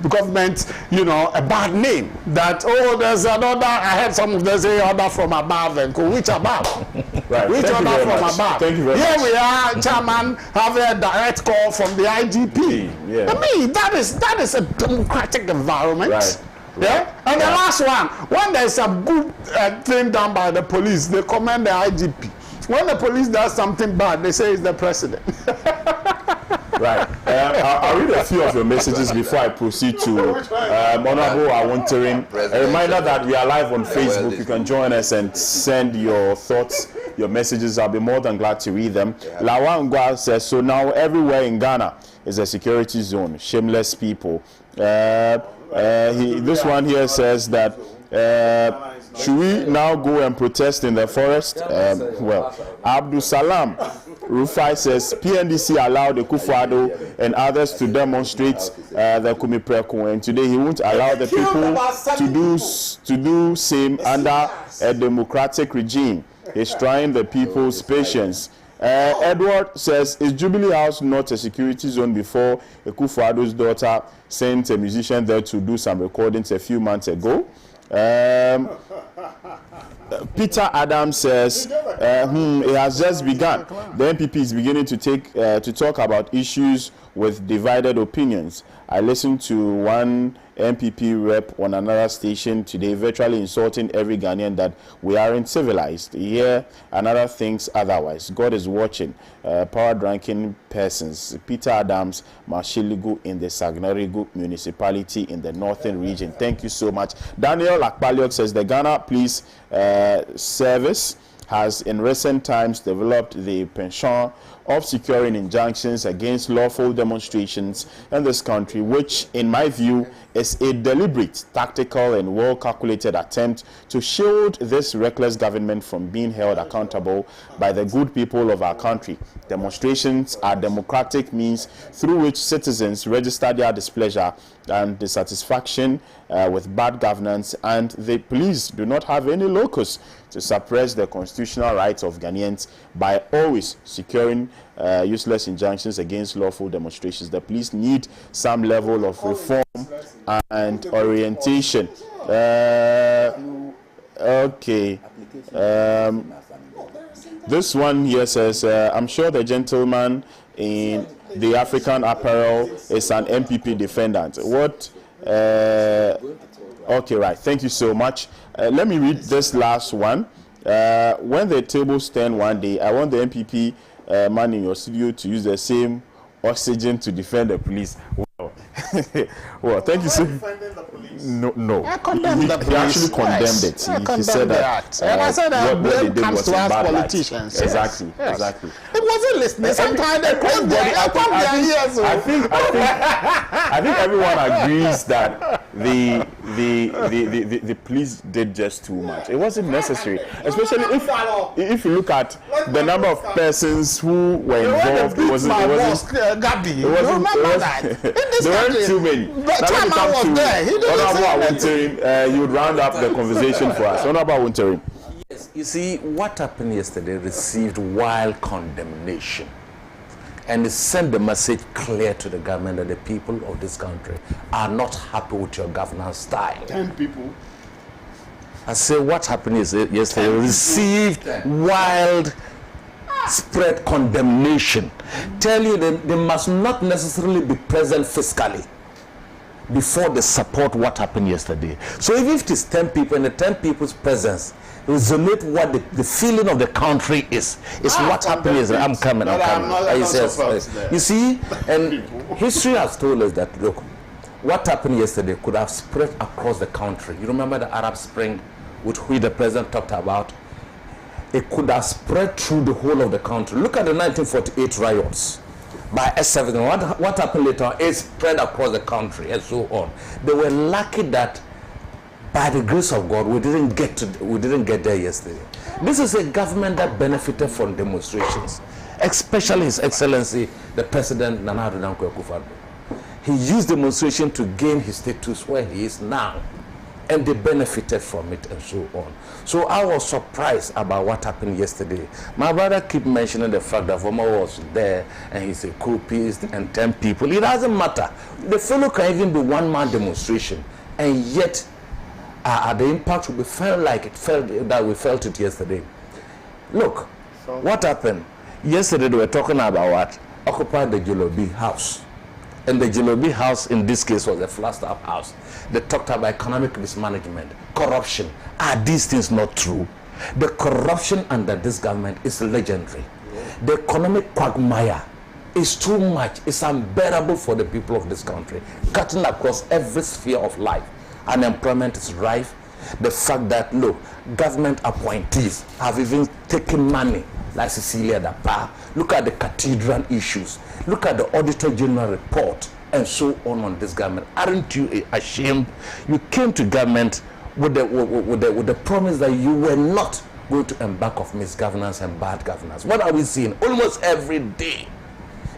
government, a bad name. That, there's an order. I heard some of them say order from above and go, which above? Right. Which Thank you order very from much. above? Thank you very Here much. we are, chairman, having a direct call from the IGP. Yeah. I mean, that is a democratic environment. Right. Yeah, and the last one, when there's a good thing done by the police, they commend the IGP. When the police does something bad, they say it's the president. Right. I'll read a few of your messages before I proceed to Honorable Awonterin. A reminder that we are live on Facebook. You can join us and send your thoughts, your messages. I'll be more than glad to read them. Lawangwa says, so now everywhere in Ghana is a security zone. Shameless people. This one here says that should we now go and protest in the forest? Well, Abdul Salam Rufai says PNDC allowed the Kufuado and others to demonstrate the Kumipreko, and today he won't allow the people to do same under a democratic regime. He's trying the people's patience. Edward says, is Jubilee House not a security zone before Kufuado's daughter sent a musician there to do some recordings a few months ago? Peter Adams says, it has just begun. The NPP is beginning to talk about issues with divided opinions. I listened to one NPP rep on another station today, virtually insulting every Ghanaian that we aren't civilized. Here, another thinks otherwise. God is watching. Power-drinking persons. Peter Adams, Mashiligu in the Sagnorigu municipality in the northern region. Thank you so much. Daniel Akpaliok says the Ghana Police Service has in recent times developed the pension of securing injunctions against lawful demonstrations in this country, which, in my view, is a deliberate, tactical, and well-calculated attempt to shield this reckless government from being held accountable by the good people of our country. Demonstrations are democratic means through which citizens register their displeasure and dissatisfaction with bad governance, and the police do not have any locus to suppress the constitutional rights of Ghanaians by always securing useless injunctions against lawful demonstrations. The police need some level of reform and orientation. Okay. This one here says, I'm sure the gentleman in the African apparel is an MPP defendant. What? Okay, right. Thank you so much. Let me read this last one. When the tables turn one day, I want the MPP man in your studio to use the same oxygen to defend the police. Wow. Well, thank you so much. No. I condemn the police. He actually condemned it. He said that. And I said that blame comes to us politicians. Light. Exactly. Yes. Exactly. It wasn't listening. Sometimes they come there. I think everyone agrees that the police did just too much. It wasn't necessary, especially if you look at the number of persons who were involved. There weren't too many. You would round up the conversation for us. Honorable Winterim. Yes, you see, what happened yesterday received wild condemnation. And it sent the message clear to the government that the people of this country are not happy with your governance style. 10 people. I say what happened is yesterday received wild spread condemnation. Tell you they must not necessarily be present fiscally before they support what happened yesterday. So if it is 10 people and the 10 people's presence resonate what the feeling of the country is what happened is I'm coming. You see, and history has told us that, look, what happened yesterday could have spread across the country. You remember the Arab Spring, which the president talked about? It could have spread through the whole of the country. Look at the 1948 riots by S7. What happened later on? It spread across the country and so on. They were lucky that by the grace of God, we didn't get there yesterday. This is a government that benefited from demonstrations, especially His Excellency, the President Nana Addo Dankwa Akufo-Addo. He used demonstration to gain his status where he is now, and they benefited from it and so on. So I was surprised about what happened yesterday. My brother keep mentioning the fact that Voma was there and he's a coup-ist and 10 people. It doesn't matter. The fellow can even be one-man demonstration, and yet the impact we felt that we felt it yesterday. Look, what happened yesterday? They were talking about what occupied the Jolobi house, and the Jolobi house in this case was a Flagstaff house. They talked about economic mismanagement, corruption. Are these things not true? The corruption under this government is legendary. The economic quagmire is too much. It's unbearable for the people of this country, cutting across every sphere of life. Unemployment is rife. The fact that, look, government appointees have even taken money, like Cecilia Dapa. Look at the cathedral issues. Look at the Auditor General report and so on this government. Aren't you ashamed? You came to government with the promise that you were not going to embark of misgovernance and bad governance. What are we seeing? Almost every day,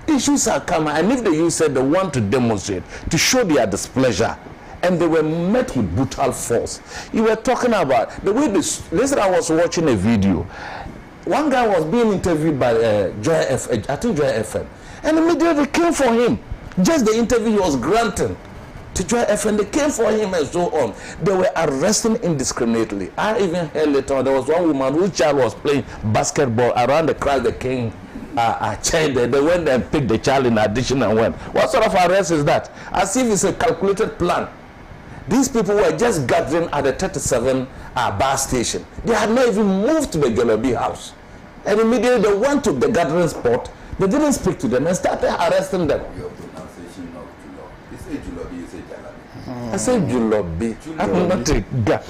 issues are coming, and if the youth said they want to demonstrate, to show their displeasure, and they were met with brutal force. You were talking about the way this. Listen, I was watching a video. One guy was being interviewed by Joy FM, and immediately they came for him. Just the interview he was granting to Joy FM, they came for him and so on. They were arresting indiscriminately. I even heard later on there was one woman whose child was playing basketball around the Christ the King chair. They went and picked the child in addition and went. What sort of arrest is that? As if it's a calculated plan. These people were just gathering at the 37 bar station. They had not even moved to the Jolobi house. And immediately they went to the gathering spot. They didn't speak to them and started arresting them. Your pronunciation of Julobi. You say Julobi, you say Jalabi. I said Julobi. I'm not a guy.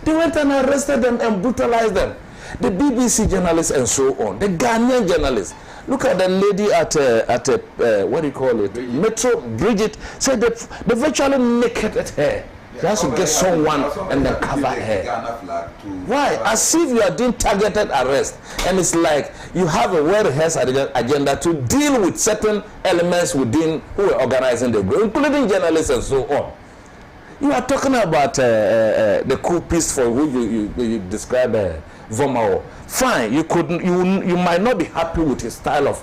They went and arrested them and brutalized them. the BBC journalists and so on, the Ghanaian journalists. Look at the lady at what do you call it? Metro, Bridget, said they virtually naked at her. She has to get someone and then cover her. Why? As if you are doing targeted arrest. And it's like you have a well-rehearsed agenda to deal with certain elements within who are organizing the group, including journalists and so on. You are talking about the coup piece for who you describe Vomao. Fine, you might not be happy with his style of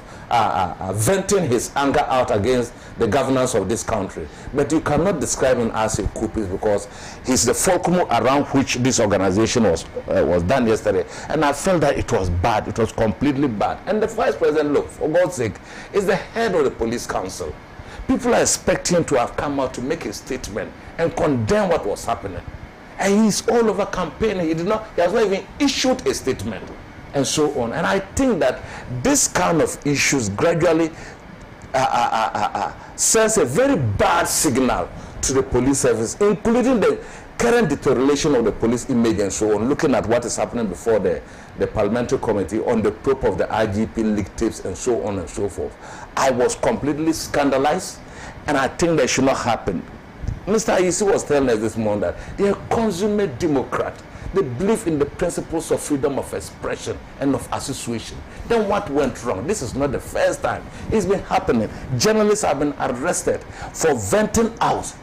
venting his anger out against the governance of this country, but you cannot describe him as a coup piece because he's the fulcrum around which this organization was done yesterday. And I felt that it was bad. It was completely bad. And the vice president, look, for God's sake, is the head of the police council. People are expecting him to have come out to make a statement and condemn what was happening. And he's all over campaigning. He has not even issued a statement and so on. And I think that this kind of issues gradually sends a very bad signal to the police service, including the current deterioration of the police image and so on, looking at what is happening before the parliamentary committee on the probe of the IGP leak tapes and so on and so forth. I was completely scandalized, and I think that should not happen. Mr. Ayisi was telling us this morning that they are consummate Democrat. They believe in the principles of freedom of expression and of association. Then what went wrong? This is not the first time. It's been happening. Journalists have been arrested for venting out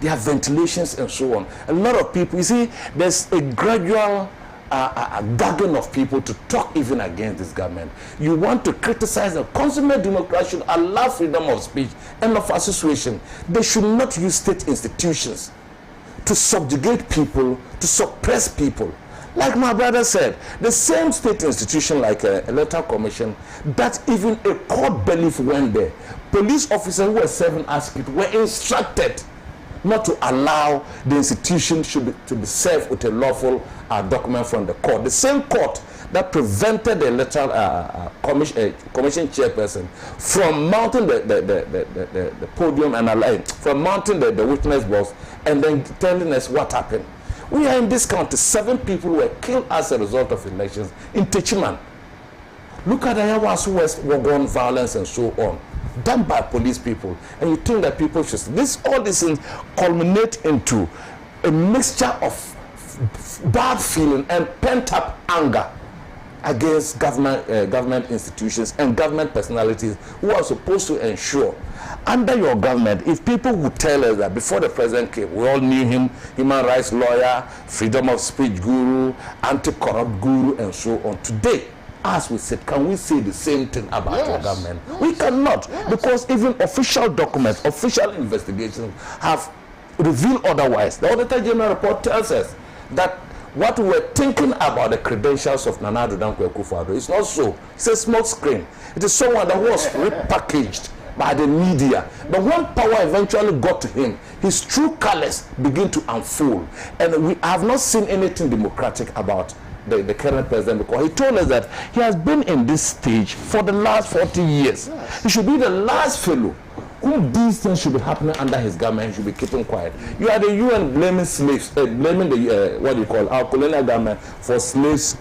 their ventilations and so on. A lot of people, you see, there's a gradual gathering of people to talk even against this government. You want to criticize the consummate democracy should allow freedom of speech and of association. They should not use state institutions to subjugate people, to suppress people. Like my brother said, the same state institution like a electoral commission, that even a court belief went there. Police officers who were serving as it were instructed not to allow the institution to be served with a lawful document from the court. The same court that prevented the electoral commission chairperson from mounting the podium and from mounting the witness box and then telling us what happened. We are in this country. 7 people were killed as a result of elections in Techiman. Look at the Yawas who were gone violence and so on, done by police people. And you think that people should... all these things culminate into a mixture of bad feeling and pent-up anger against government institutions and government personalities who are supposed to ensure under your government. If people would tell us that before the president came, we all knew him, human rights lawyer, freedom of speech guru, anti-corrupt guru, and so on. Today, as we said, can we say the same thing about your government? We cannot, because even official documents, official investigations have revealed otherwise. The Auditor General report tells us that what we were thinking about the credentials of Nana Addo Dankwa Akufo-Addo is not so. It's a smoke screen. It is someone that was repackaged by the media. But when power eventually got to him, his true colors begin to unfold. And we have not seen anything democratic about the current president, because he told us that he has been in this stage for the last 40 years. He should be the last fellow whom these things should be happening under his government. He should be keeping quiet. You are the UN blaming slaves, blaming the what do you call our colonial government for slaves,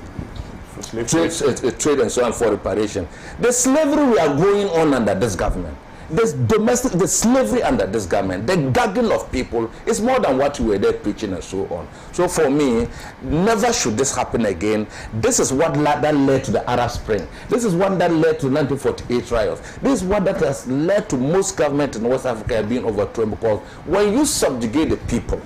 trade and so on, for reparation. The slavery we are going on under this government, the slavery under this government, the gagging of people is more than what you were there preaching and so on. So for me, never should this happen again. This is what that led to the Arab Spring. This is what that led to 1948 riots. This is what that has led to most government in West Africa being overthrown, because when you subjugate the people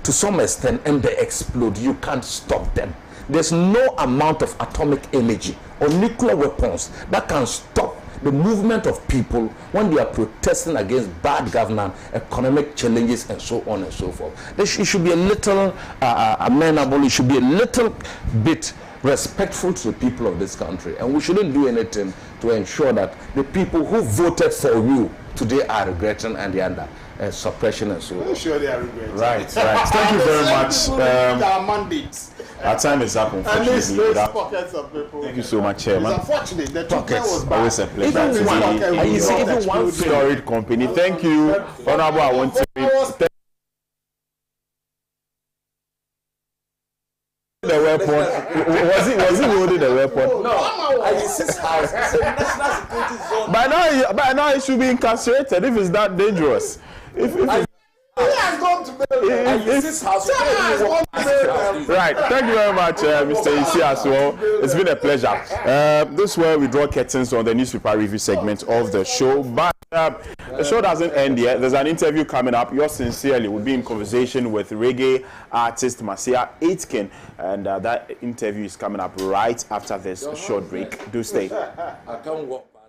to some extent and they explode, you can't stop them. There's no amount of atomic energy or nuclear weapons that can stop the movement of people when they are protesting against bad governance, economic challenges, and so on and so forth. It should be a little amenable. It should be a little bit respectful to the people of this country, and we shouldn't do anything to ensure that the people who voted for you today are regretting and they are under suppression and so on. I'm sure they are regretting. Right. Thank you very much. Our time is up, unfortunately. Pockets of people. Thank you so much, Chairman. It's unfortunate. The treatment was bad. Always a pleasure. Even one storied company. Thank you, Honorable. I want to holding a weapon? Was he holding a weapon? No, I use his house. It's a national security zone. By now, he should be incarcerated if it's that dangerous. He has gone to Right, thank you very much, Mr. Isi, as well. It's been a pleasure. This is where we draw curtains on the newspaper review segment of the show. But the show doesn't end yet. There's an interview coming up. Yours sincerely will be in conversation with reggae artist Marcia Aitken, and that interview is coming up right after this short break. Do stay. I can't walk back.